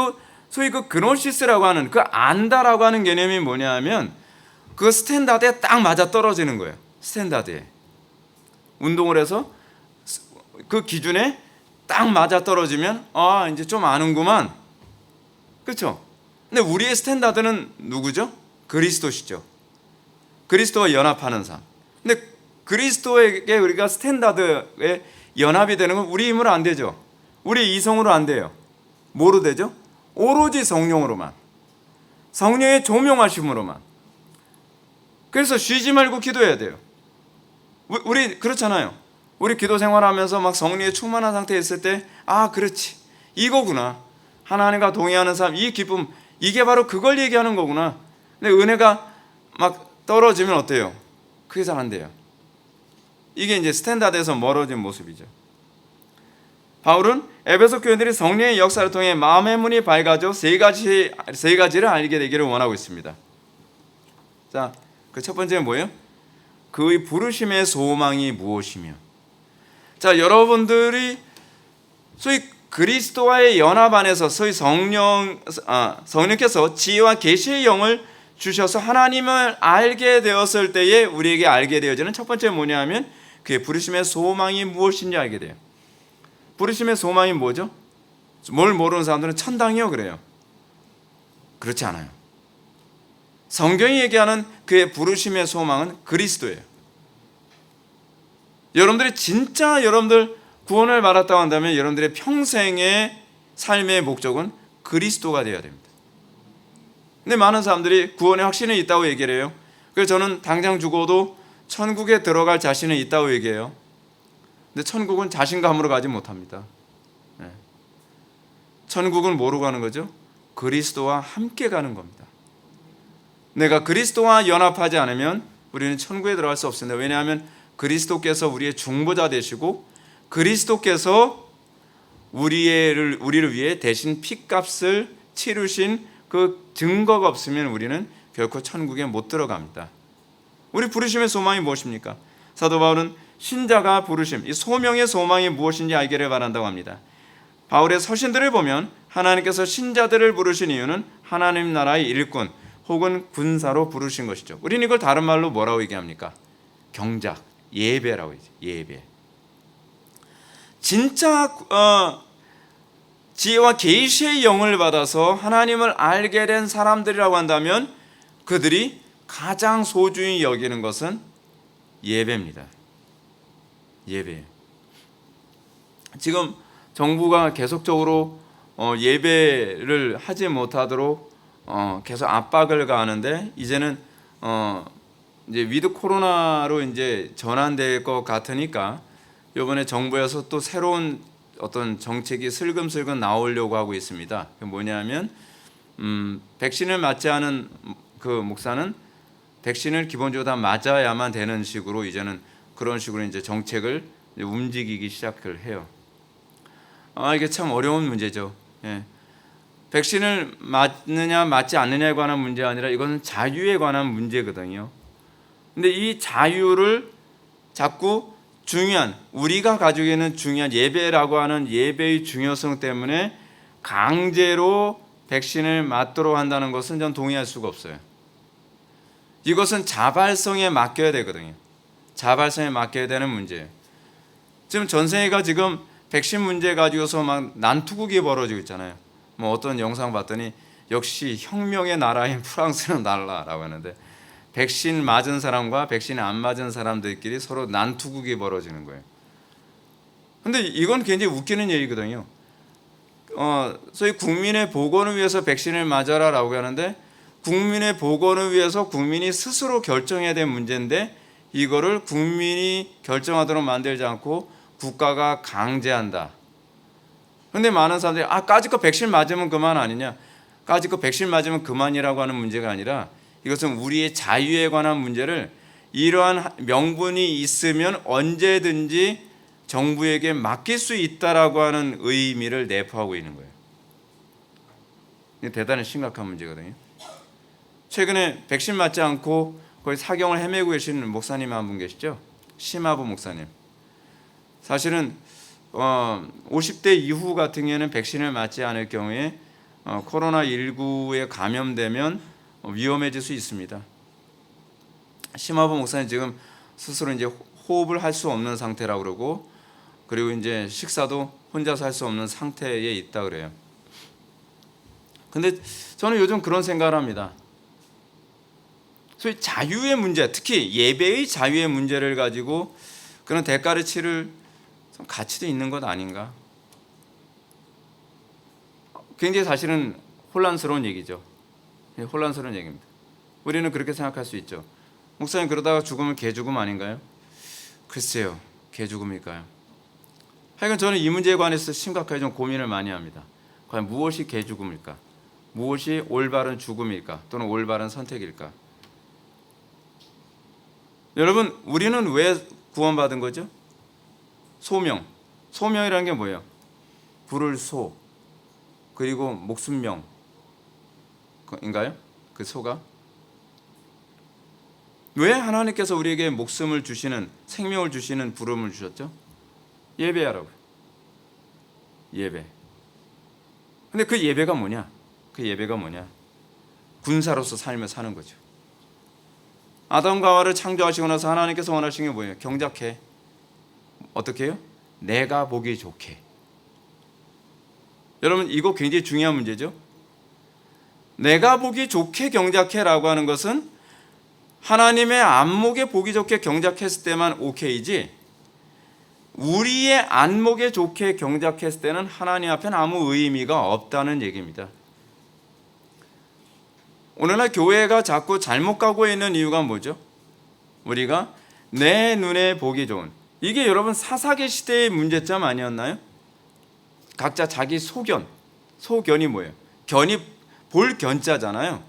소위 그 그노시스라고 하는 그 안다라고 하는 개념이 뭐냐면 그 스탠다드에 딱 맞아 떨어지는 거예요. 스탠다드에 운동을 해서 그 기준에 딱 맞아 떨어지면 이제 좀 아는구만. 그렇죠? 근데 우리의 스탠다드는 누구죠? 그리스도시죠. 그리스도와 연합하는 삶. 근데 그리스도에게 우리가 스탠다드에 연합이 되는 건 우리 힘으로 안 되죠. 우리 이성으로 안 돼요. 뭐로 되죠? 오로지 성령으로만. 성령의 조명하심으로만. 그래서 쉬지 말고 기도해야 돼요. 우리 그렇잖아요. 우리 기도 생활하면서 막 성령에 충만한 상태에 있을 때 그렇지. 이거구나. 하나님과 동의하는 삶, 이 기쁨, 이게 바로 그걸 얘기하는 거구나. 근데 은혜가 막 떨어지면 어때요? 그게 잘 안 돼요. 이게 이제 스탠다드에서 멀어진 모습이죠. 바울은 에베소 교인들이 성령의 역사를 통해 마음의 문이 밝아져 세 가지를 알게 되기를 원하고 있습니다. 자, 그 첫 번째는 뭐예요? 그의 부르심의 소망이 무엇이며. 자, 여러분들이 소위 그리스도와의 연합 안에서 소위 성령께서 지혜와 계시의 영을 주셔서 하나님을 알게 되었을 때에 우리에게 알게 되어지는 첫 번째 뭐냐면 그의 부르심의 소망이 무엇인지 알게 돼요. 부르심의 소망이 뭐죠? 뭘 모르는 사람들은 천당이요 그래요. 그렇지 않아요. 성경이 얘기하는 그의 부르심의 소망은 그리스도예요. 여러분들이 진짜 여러분들 구원을 받았다고 한다면 여러분들의 평생의 삶의 목적은 그리스도가 되어야 됩니다. 근데 많은 사람들이 구원의 확신이 있다고 얘기를 해요. 그래서 저는 당장 죽어도 천국에 들어갈 자신이 있다고 얘기해요. 근데 천국은 자신감으로 가지 못합니다. 천국은 뭐로 가는 거죠? 그리스도와 함께 가는 겁니다. 내가 그리스도와 연합하지 않으면 우리는 천국에 들어갈 수 없습니다. 왜냐하면 그리스도께서 우리의 중보자 되시고 그리스도께서 우리를 위해 대신 피값을 치르신 그 증거가 없으면 우리는 결코 천국에 못 들어갑니다. 우리 부르심의 소망이 무엇입니까? 사도 바울은 신자가 부르심, 이 소명의 소망이 무엇인지 알기를 바란다고 합니다. 바울의 서신들을 보면 하나님께서 신자들을 부르신 이유는 하나님 나라의 일꾼 혹은 군사로 부르신 것이죠. 우리는 이걸 다른 말로 뭐라고 얘기합니까? 경작, 예배라고 얘기죠. 예배. 진짜 지혜와 계시의 영을 받아서 하나님을 알게 된 사람들이라고 한다면 그들이 가장 소중히 여기는 것은 예배입니다. 예배. 지금 정부가 계속적으로 예배를 하지 못하도록 계속 압박을 가하는데 이제는 이제 위드 코로나로 이제 전환될 것 같으니까 이번에 정부에서 또 새로운 어떤 정책이 슬금슬금 나오려고 하고 있습니다. 그게 뭐냐면 백신을 맞지 않은 그 목사는 백신을 기본적으로 다 맞아야만 되는 식으로 이제는 그런 식으로 이제 정책을 이제 움직이기 시작을 해요. 이게 참 어려운 문제죠. 예. 백신을 맞느냐 맞지 않느냐에 관한 문제가 아니라 이것은 자유에 관한 문제거든요. 근데 이 자유를 자꾸 우리가 가지고 있는 중요한 예배라고 하는 예배의 중요성 때문에 강제로 백신을 맞도록 한다는 것은 전 동의할 수가 없어요. 이것은 자발성에 맡겨야 되거든요. 자발성에 맡겨야 되는 문제예요. 지금 전 세계가 지금 백신 문제 가지고서 막 난투극이 벌어지고 있잖아요. 뭐 어떤 영상 봤더니 역시 혁명의 나라인 프랑스는 달라라고 하는데 백신 맞은 사람과 백신 안 맞은 사람들끼리 서로 난투극이 벌어지는 거예요. 근데 이건 굉장히 웃기는 얘기거든요. 소위 국민의 보건을 위해서 백신을 맞아라라고 하는데 국민의 보건을 위해서 국민이 스스로 결정해야 될 문제인데 이거를 국민이 결정하도록 만들지 않고 국가가 강제한다. 그런데 많은 사람들이 까짓거 백신 맞으면 그만 아니냐. 까짓거 백신 맞으면 그만이라고 하는 문제가 아니라 이것은 우리의 자유에 관한 문제를 이러한 명분이 있으면 언제든지 정부에게 맡길 수 있다라고 하는 의미를 내포하고 있는 거예요. 이게 대단히 심각한 문제거든요. 최근에 백신 맞지 않고 거의 사경을 헤매고 계시는 목사님 한 분 계시죠? 심하부 목사님. 사실은 50대 이후 같은 경우에는 백신을 맞지 않을 경우에 코로나19에 감염되면 위험해질 수 있습니다. 심하부 목사님 지금 스스로 이제 호흡을 할 수 없는 상태라고 그러고, 그리고 이제 식사도 혼자서 할 수 없는 상태에 있다 그래요. 근데 저는 요즘 그런 생각을 합니다. 소위 자유의 문제, 특히 예배의 자유의 문제를 가지고 그런 대가를 치를 가치도 있는 것 아닌가? 굉장히 사실은 혼란스러운 얘기죠. 혼란스러운 얘기입니다. 우리는 그렇게 생각할 수 있죠. 목사님, 그러다가 죽으면 개죽음 아닌가요? 글쎄요, 개죽음일까요? 하여간 저는 이 문제에 관해서 심각하게 좀 고민을 많이 합니다. 과연 무엇이 개죽음일까? 무엇이 올바른 죽음일까? 또는 올바른 선택일까? 여러분, 우리는 왜 구원받은 거죠? 소명. 소명이라는 게 뭐예요? 부를 소, 그리고 목숨명 인가요? 그 소가? 왜 하나님께서 우리에게 목숨을 주시는, 생명을 주시는 부름을 주셨죠? 예배하라고요. 예배. 근데 그 예배가 뭐냐? 그 예배가 뭐냐? 군사로서 삶을 사는 거죠. 아담과 하와를 창조하시고 나서 하나님께서 원하시는 게 뭐예요? 경작해. 어떻게 해요? 내가 보기 좋게. 여러분, 이거 굉장히 중요한 문제죠. 내가 보기 좋게 경작해라고 하는 것은 하나님의 안목에 보기 좋게 경작했을 때만 오케이지, 우리의 안목에 좋게 경작했을 때는 하나님 앞에는 아무 의미가 없다는 얘기입니다. 오늘날 교회가 자꾸 잘못 가고 있는 이유가 뭐죠? 우리가 내 눈에 보기 좋은, 이게 여러분 사사기 시대의 문제점 아니었나요? 각자 자기 소견, 소견이 뭐예요? 견이 볼 견자잖아요.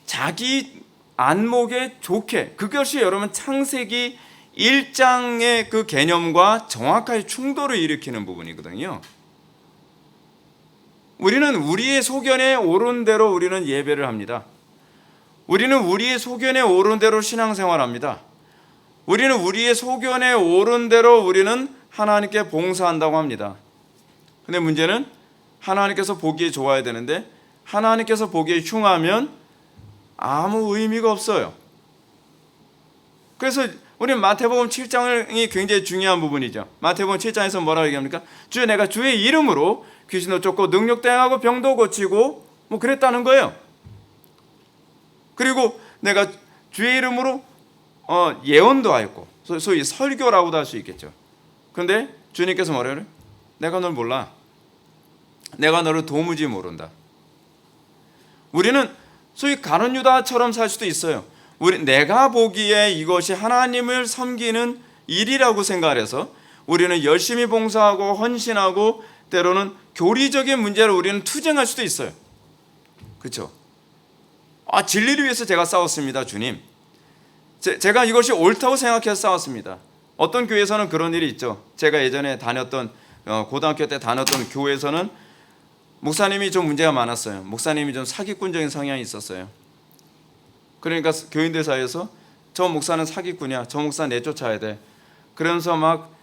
자기 안목에 좋게, 그것이 여러분 창세기 1장의 그 개념과 정확하게 충돌을 일으키는 부분이거든요. 우리는 우리의 소견에 오른 대로 우리는 예배를 합니다. 우리는 우리의 소견에 오른 대로 신앙생활합니다. 우리는 우리의 소견에 오른 대로 우리는 하나님께 봉사한다고 합니다. 근데 문제는 하나님께서 보기에 좋아야 되는데 하나님께서 보기에 흉하면 아무 의미가 없어요. 그래서 우리는 마태복음 7장이 굉장히 중요한 부분이죠. 마태복음 7장에서 뭐라고 얘기합니까? 주여, 내가 주의 이름으로 귀신도 쫓고 능력도 행하고 병도 고치고 뭐 그랬다는 거예요. 그리고 내가 주의 이름으로 예언도 하였고, 소위 설교라고도 할 수 있겠죠. 그런데 주님께서 뭐래요? 내가 널 몰라. 내가 너를 도무지 모른다. 우리는 소위 가룟 유다처럼 살 수도 있어요. 내가 보기에 이것이 하나님을 섬기는 일이라고 생각해서 우리는 열심히 봉사하고 헌신하고 때로는 교리적인 문제로 우리는 투쟁할 수도 있어요. 그렇죠? 진리를 위해서 제가 싸웠습니다, 주님. 제가 이것이 옳다고 생각해서 싸웠습니다. 어떤 교회에서는 그런 일이 있죠. 제가 예전에 다녔던 고등학교 때 다녔던 교회에서는 목사님이 좀 문제가 많았어요. 목사님이 좀 사기꾼적인 성향이 있었어요. 그러니까 교인들 사이에서 저 목사는 사기꾼이야, 저 목사 내쫓아야 돼. 그러면서 막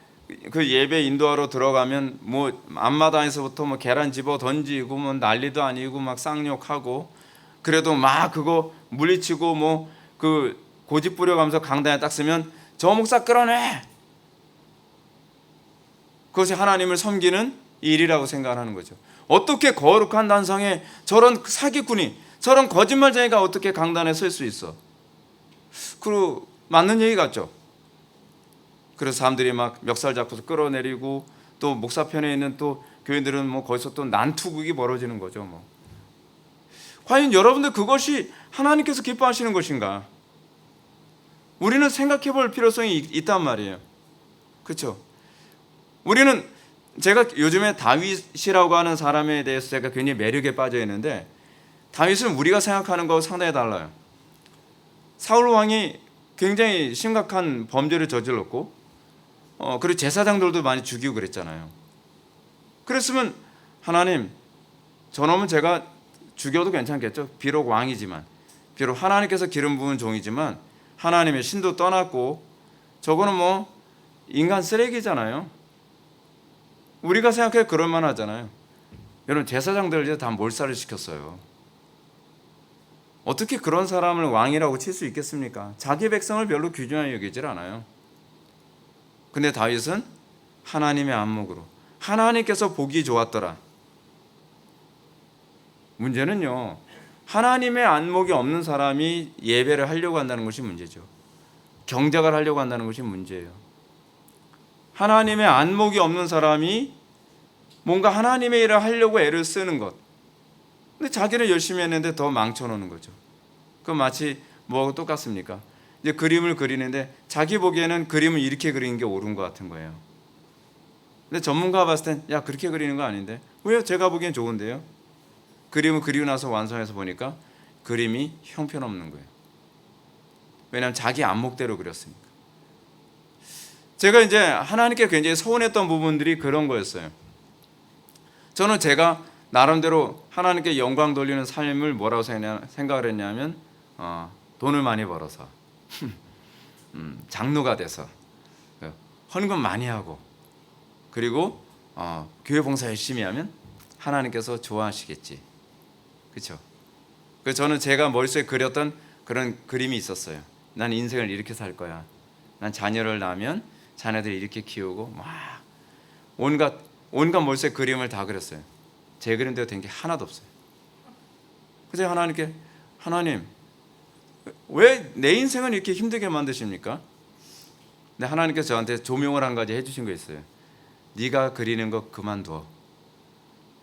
그 예배 인도하러 들어가면 뭐 앞마당에서부터 뭐 계란 집어 던지고 뭐 난리도 아니고 막 쌍욕하고, 그래도 막 그거 물리치고 뭐 그 고집 부려가면서 강단에 딱 쓰면 저 목사 끌어내. 그것이 하나님을 섬기는 일이라고 생각하는 거죠. 어떻게 거룩한 단상에 저런 사기꾼이, 저런 거짓말쟁이가 어떻게 강단에 설 수 있어? 그리고 맞는 얘기 같죠. 그래서 사람들이 막 멱살 잡고서 끌어내리고, 또 목사 편에 있는 또 교인들은 뭐 거기서 또 난투극이 벌어지는 거죠. 뭐 과연 여러분들 그것이 하나님께서 기뻐하시는 것인가? 우리는 생각해 볼 필요성이 있단 말이에요. 그렇죠? 우리는, 제가 요즘에 다윗이라고 하는 사람에 대해서 제가 굉장히 매력에 빠져 있는데, 다윗은 우리가 생각하는 거하고 상당히 달라요. 사울 왕이 굉장히 심각한 범죄를 저질렀고, 그리고 제사장들도 많이 죽이고 그랬잖아요. 그랬으면 하나님, 저놈은 제가 죽여도 괜찮겠죠? 비록 왕이지만, 비록 하나님께서 기름 부은 종이지만 하나님의 신도 떠났고 저거는 뭐 인간 쓰레기잖아요. 우리가 생각해 그럴 만하잖아요. 여러분, 제사장들 이제 다 몰살을 시켰어요. 어떻게 그런 사람을 왕이라고 칠 수 있겠습니까? 자기 백성을 별로 귀중하게 여기질 않아요. 근데 다윗은 하나님의 안목으로, 하나님께서 보기 좋았더라. 문제는요, 하나님의 안목이 없는 사람이 예배를 하려고 한다는 것이 문제죠. 경작을 하려고 한다는 것이 문제예요. 하나님의 안목이 없는 사람이 뭔가 하나님의 일을 하려고 애를 쓰는 것. 근데 자기는 열심히 했는데 더 망쳐놓는 거죠. 그 마치 뭐하고 똑같습니까? 이제 그림을 그리는데 자기 보기에는 그림을 이렇게 그리는 게 옳은 것 같은 거예요. 근데 전문가가 봤을 땐 야, 그렇게 그리는 거 아닌데? 왜요? 제가 보기엔 좋은데요? 그림을 그리고 나서 완성해서 보니까 그림이 형편없는 거예요. 왜냐하면 자기 안목대로 그렸으니까. 제가 이제 하나님께 굉장히 서운했던 부분들이 그런 거였어요. 저는 제가 나름대로 하나님께 영광 돌리는 삶을 뭐라고 생각을 했냐면 돈을 많이 벌어서 장로가 돼서 헌금 많이 하고 그리고 교회 봉사 열심히 하면 하나님께서 좋아하시겠지. 그렇죠? 그래서 저는 제가 머릿속에 그렸던 그런 그림이 있었어요. 난 인생을 이렇게 살 거야. 난 자녀를 낳으면 자녀들을 이렇게 키우고 막 온갖 머릿속에 그림을 다 그렸어요. 제 그림대로 된 게 하나도 없어요. 그래서 하나님께, 하나님 왜 내 인생을 이렇게 힘들게 만드십니까? 근데 하나님께서 저한테 조명을 한 가지 해주신 거 있어요. 네가 그리는 거 그만둬.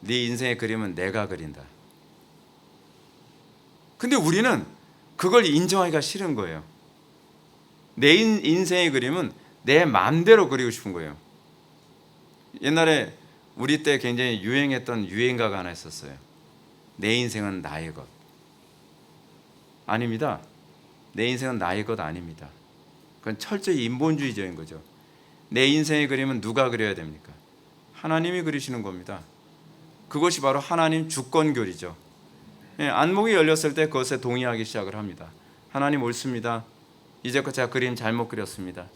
네 인생의 그림은 내가 그린다. 근데 우리는 그걸 인정하기가 싫은 거예요. 내 인생의 그림은 내 마음대로 그리고 싶은 거예요. 옛날에 우리 때 굉장히 유행했던 유행가가 하나 있었어요. 내 인생은 나의 것. 아닙니다. 내 인생은 나의 것 아닙니다. 그건 철저히 인본주의적인 거죠. 내 인생의 그림은 누가 그려야 됩니까? 하나님이 그리시는 겁니다. 그것이 바로 하나님 주권교리죠. 안목이 열렸을 때 그것에 동의하기 시작을 합니다. 하나님 옳습니다. 이제껏 제가 그림 잘못 그렸습니다.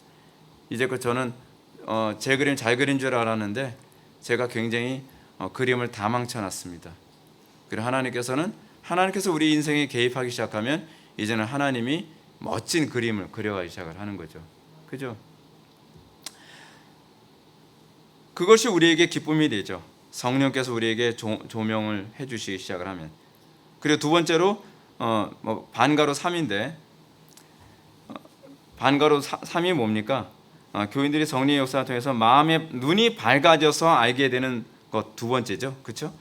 이제껏 저는 제 그림 잘 그린 줄 알았는데 제가 굉장히 그림을 다 망쳐놨습니다. 그리고 하나님께서 우리 인생에 개입하기 시작하면 이제는 하나님이 멋진 그림을 그려가기 시작을 하는 거죠. 그죠? 그것이 우리에게 기쁨이 되죠. 성령께서 우리에게 조명을 해주시기 시작을 하면. 그리고 두 번째로 반가로 3인데 반가로 3이 뭡니까? 교인들이 성령의 역사를 통해서 마음의 눈이 밝아져서 알게 되는 것 두 번째죠. 그렇죠?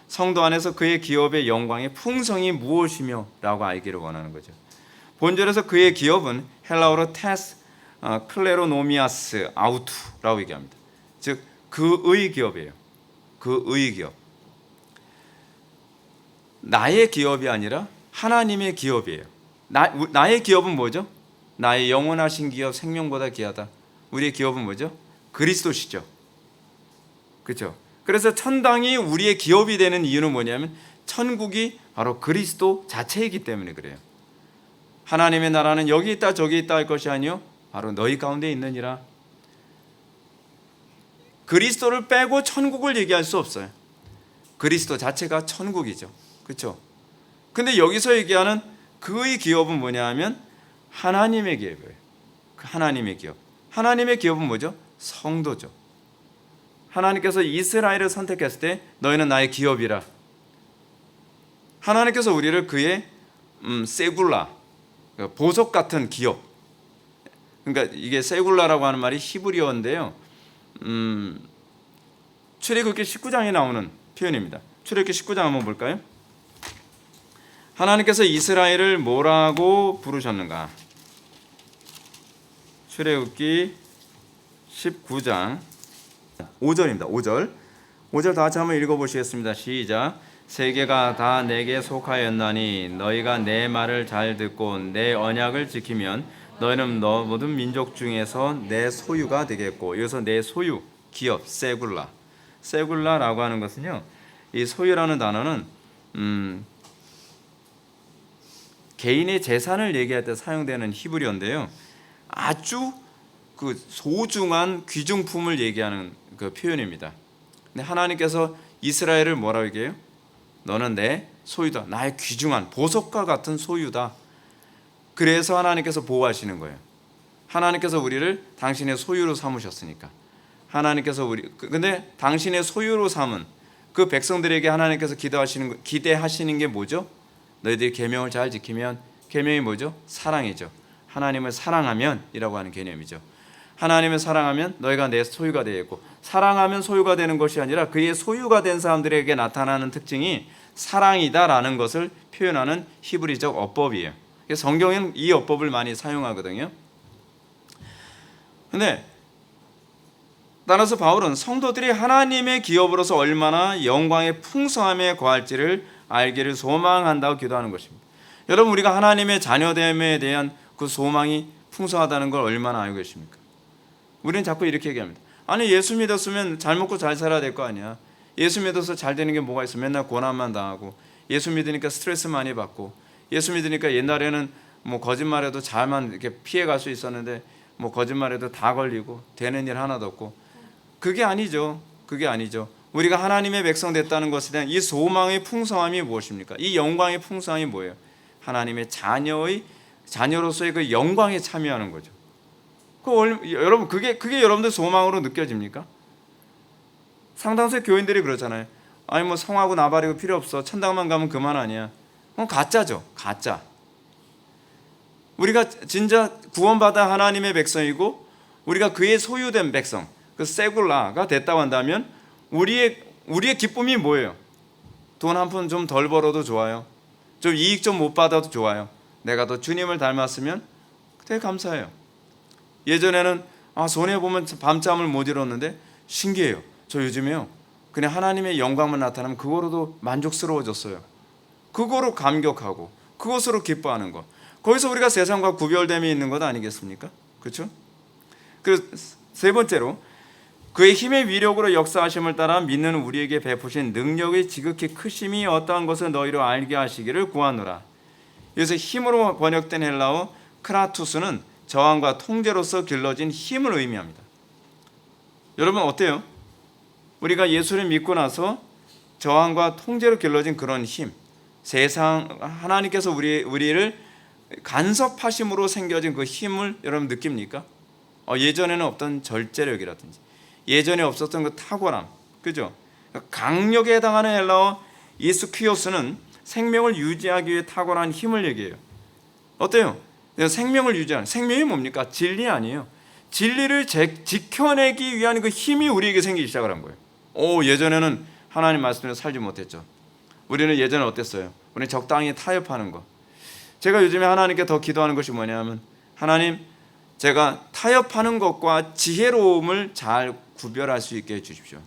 성도 안에서 그의 기업의 영광의 풍성이 무엇이며 라고 알기를 원하는 거죠. 본절에서 그의 기업은 헬라어로 테스 클레로노미아스 아우투라고 얘기합니다. 즉 그의 기업이에요. 그의 기업. 나의 기업이 아니라 하나님의 기업이에요. 나의 기업은 뭐죠? 나의 영원하신 기업, 생명보다 귀하다. 우리의 기업은 뭐죠? 그리스도시죠. 그렇죠? 그래서 천당이 우리의 기업이 되는 이유는 뭐냐면 천국이 바로 그리스도 자체이기 때문에 그래요. 하나님의 나라는 여기 있다 저기 있다 할 것이 아니요 바로 너희 가운데 있느니라. 그리스도를 빼고 천국을 얘기할 수 없어요. 그리스도 자체가 천국이죠. 그렇죠? 근데 여기서 얘기하는 그의 기업은 뭐냐 하면 하나님의 기업이에요. 하나님의 기업. 하나님의 기업은 뭐죠? 성도죠. 하나님께서 이스라엘을 선택했을 때 너희는 나의 기업이라. 하나님께서 우리를 그의 세굴라, 보석 같은 기업. 그러니까 이게 세굴라라고 하는 말이 히브리어인데요. 출애굽기 19장에 나오는 표현입니다. 출애굽기 19장 한번 볼까요? 하나님께서 이스라엘을 뭐라고 부르셨는가? 출애굽기 19장 5절입니다. 5절 다 같이 한번 읽어보시겠습니다. 시작. 세계가 다 내게 속하였나니 너희가 내 말을 잘 듣고 내 언약을 지키면 너희는 모든 민족 중에서 내 소유가 되겠고, 여기서 내 소유, 기업, 세굴라라고 하는 것은요, 이 소유라는 단어는 개인의 재산을 얘기할 때 사용되는 히브리어인데요, 아주 그 소중한 귀중품을 얘기하는 그 표현입니다. 근데 하나님께서 이스라엘을 뭐라고 얘기해요? 너는 내 소유다. 나의 귀중한 보석과 같은 소유다. 그래서 하나님께서 보호하시는 거예요. 하나님께서 우리를 당신의 소유로 삼으셨으니까. 하나님께서 근데 당신의 소유로 삼은 그 백성들에게 하나님께서 기대하시는 게 뭐죠? 너희들이 계명을 잘 지키면, 계명이 뭐죠? 사랑이죠. 하나님을 사랑하면이라고 하는 개념이죠. 하나님을 사랑하면 너희가 내 소유가 되겠고, 사랑하면 소유가 되는 것이 아니라 그의 소유가 된 사람들에게 나타나는 특징이 사랑이다라는 것을 표현하는 히브리적 어법이에요. 성경에는 이 어법을 많이 사용하거든요. 근데 따라서 바울은 성도들이 하나님의 기업으로서 얼마나 영광의 풍성함에 거할지를 알기를 소망한다고 기도하는 것입니다. 여러분, 우리가 하나님의 자녀됨에 대한 그 소망이 풍성하다는 걸 얼마나 알고 계십니까? 우리는 자꾸 이렇게 얘기합니다. 아니, 예수 믿었으면 잘 먹고 잘 살아야 될 거 아니야. 예수 믿어서 잘 되는 게 뭐가 있어? 맨날 고난만 당하고, 예수 믿으니까 스트레스 많이 받고, 예수 믿으니까 옛날에는 뭐 거짓말해도 잘만 이렇게 피해갈 수 있었는데 뭐 거짓말해도 다 걸리고 되는 일 하나도 없고. 그게 아니죠. 그게 아니죠. 우리가 하나님의 백성 됐다는 것에 대한 이 소망의 풍성함이 무엇입니까? 이 영광의 풍성함이 뭐예요? 하나님의 자녀로서의 그 영광에 참여하는 거죠. 여러분, 그게 여러분들 소망으로 느껴집니까? 상당수의 교인들이 그러잖아요. 아니 뭐 성하고 나발이고 필요 없어. 천당만 가면 그만 아니야. 그건 가짜죠. 가짜. 우리가 진짜 구원받아 하나님의 백성이고 우리가 그의 소유된 백성, 그 세굴라가 됐다고 한다면 우리의 기쁨이 뭐예요? 돈 한 푼 좀 덜 벌어도 좋아요. 좀 이익 좀 못 받아도 좋아요. 내가 더 주님을 닮았으면 되게 감사해요. 예전에는 손해보면 밤잠을 못 이뤘는데 신기해요. 저 요즘에요, 그냥 하나님의 영광만 나타나면 그거로도 만족스러워졌어요. 그거로 감격하고 그것으로 기뻐하는 것. 거기서 우리가 세상과 구별됨이 있는 것 아니겠습니까? 그렇죠? 그리고 세 번째로, 그의 힘의 위력으로 역사하심을 따라 믿는 우리에게 베푸신 능력의 지극히 크심이 어떠한 것을 너희로 알게 하시기를 구하노라. 여기서 힘으로 번역된 헬라어 크라투스는 저항과 통제로서 길러진 힘을 의미합니다. 여러분 어때요? 우리가 예수를 믿고 나서 저항과 통제로 길러진 그런 힘, 하나님께서 우리를 간섭하심으로 생겨진 그 힘을 여러분 느낍니까? 예전에는 없던 절제력이라든지 예전에 없었던 그 탁월함, 그죠? 강력에 해당하는 헬라어 이스퀴오스는 생명을 유지하기 위해 탁월한 힘을 얘기해요. 어때요? 생명을 유지하는, 생명이 뭡니까? 진리 아니에요. 진리를 지켜내기 위한 그 힘이 우리에게 생기기 시작을 한 거예요. 예전에는 하나님 말씀대로 살지 못했죠. 우리는 예전에 어땠어요? 우리는 적당히 타협하는 거. 제가 요즘에 하나님께 더 기도하는 것이 뭐냐면, 하나님, 제가 타협하는 것과 지혜로움을 잘 구별할 수 있게 해주십시오.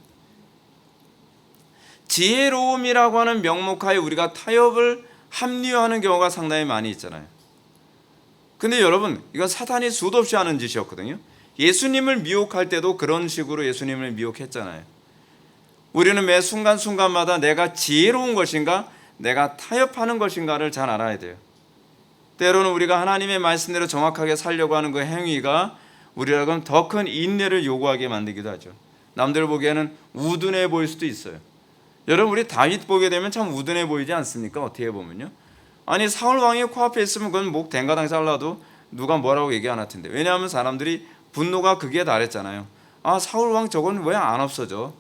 지혜로움이라고 하는 명목하에 우리가 타협을 합리화하는 경우가 상당히 많이 있잖아요. 근데 여러분, 이건 사탄이 수도 없이 하는 짓이었거든요. 예수님을 미혹할 때도 그런 식으로 예수님을 미혹했잖아요. 우리는 매 순간순간마다 내가 지혜로운 것인가, 내가 타협하는 것인가를 잘 알아야 돼요. 때로는 우리가 하나님의 말씀대로 정확하게 살려고 하는 그 행위가 우리라고는 더 큰 인내를 요구하게 만들기도 하죠. 남들 보기에는 우둔해 보일 수도 있어요. 여러분, 우리 다윗 보게 되면 참 우둔해 보이지 않습니까? 어떻게 보면요. 아니, 사울 왕이 코앞에 있으면 그건 목 댕가당 잘라도 누가 뭐라고 얘기 안 할 텐데. 왜냐하면 사람들이 분노가 극에 달했잖아요. 사울 왕 저건 왜 안 없어져?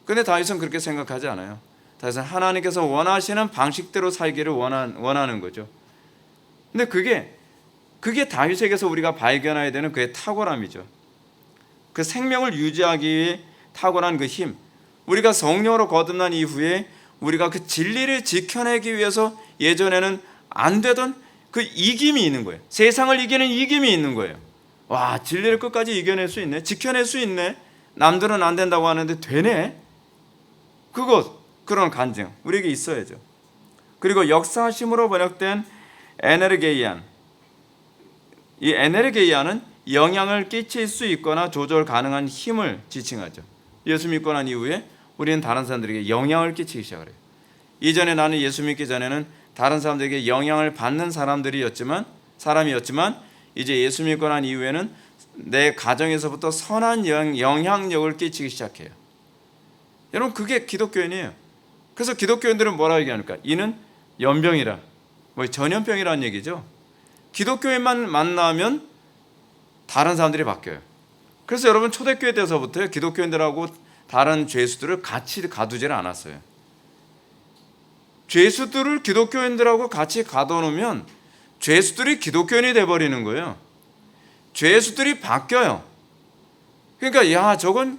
근데 다윗은 그렇게 생각하지 않아요. 다윗은 하나님께서 원하시는 방식대로 살기를 원하는 거죠. 근데 그게 다윗에게서 우리가 발견해야 되는 그의 탁월함이죠. 그 생명을 유지하기 위해 탁월한 그 힘. 우리가 성령으로 거듭난 이후에 우리가 그 진리를 지켜내기 위해서 예전에는 안 되던 그 이김이 있는 거예요. 세상을 이기는 이김이 있는 거예요. 와, 진리를 끝까지 이겨낼 수 있네. 지켜낼 수 있네. 남들은 안 된다고 하는데 되네. 그런 간증 우리에게 있어야죠. 그리고 역사심으로 번역된 에네르게이안. 이 에네르게이안은 영향을 끼칠 수 있거나 조절 가능한 힘을 지칭하죠. 예수 믿고 난 이후에 우리는 다른 사람들에게 영향을 끼치기 시작을 해요. 이전에 나는 예수 믿기 전에는 다른 사람들에게 영향을 받는 사람이었지만 이제 예수 믿고 난 이후에는 내 가정에서부터 선한 영향력을 끼치기 시작해요. 여러분, 그게 기독교인이에요. 그래서 기독교인들은 뭐라 얘기합니까? 이는 연병이라, 뭐 전염병이라는 얘기죠. 기독교인만 만나면 다른 사람들이 바뀌어요. 그래서 여러분, 초대교회 때서부터 기독교인들하고 다른 죄수들을 같이 가두지를 않았어요. 죄수들을 기독교인들하고 같이 가둬놓으면 죄수들이 기독교인이 돼버리는 거예요. 죄수들이 바뀌어요. 그러니까 야, 저건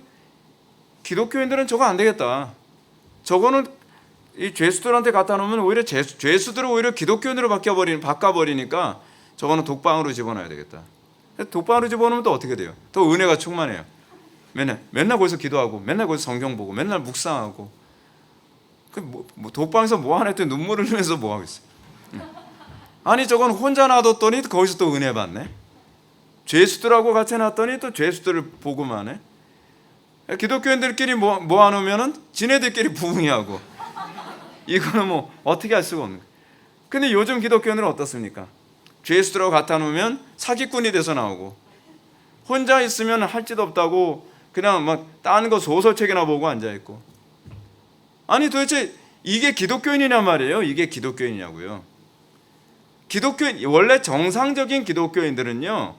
기독교인들은 저거 안 되겠다. 저거는 이 죄수들한테 갖다 놓으면 오히려 죄수들은 오히려 기독교인으로 바꿔버리니까 저거는 독방으로 집어넣어야 되겠다. 독방으로 집어넣으면 또 어떻게 돼요? 또 은혜가 충만해요. 맨날 거기서 기도하고, 맨날 거기서 성경 보고, 맨날 묵상하고. 독방에서 뭐 하나 했더니 눈물을 흘리면서 뭐 하겠어요? 아니, 저건 혼자 놔뒀더니 거기서 또 은혜 받네. 죄수들하고 같이 놨더니 또 죄수들을 보고만 해. 기독교인들끼리 모아놓으면은 지네들끼리 부흥이하고, 이거는 뭐 어떻게 할 수가 없는 거예요. 근데 요즘 기독교인들은 어떻습니까? 죄수들하고 갖다 놓으면 사기꾼이 돼서 나오고, 혼자 있으면 할 짓 없다고 그냥 막 딴 거 소설책이나 보고 앉아있고. 아니, 도대체 이게 기독교인이란 말이에요? 이게 기독교인이냐고요? 기독교인, 원래 정상적인 기독교인들은요,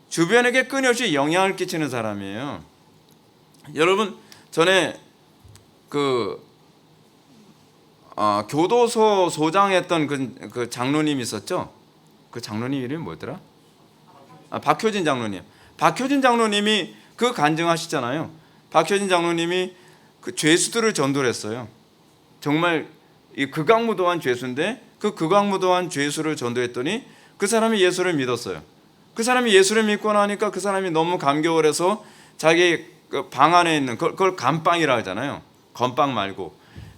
주변에게 끊임없이 영향을 끼치는 사람이에요. 여러분, 전에 교도소 소장했던 그 장로님 있었죠? 그 장로님 이름이 뭐였더라? 박효진 장로님. 박효진 장로님이 그 간증하시잖아요. 박효진 장로님이 그 죄수들을 전도를 했어요. 정말 이 극악무도한 죄수인데 그 극악무도한 죄수를 전도했더니 그 사람이 예수를 믿었어요. 그 사람이 예수를 믿고 나니까 그 사람이 너무 감격을 해서 자기 그 방 안에 있는 그걸 감방이라 하잖아요. 건방 말고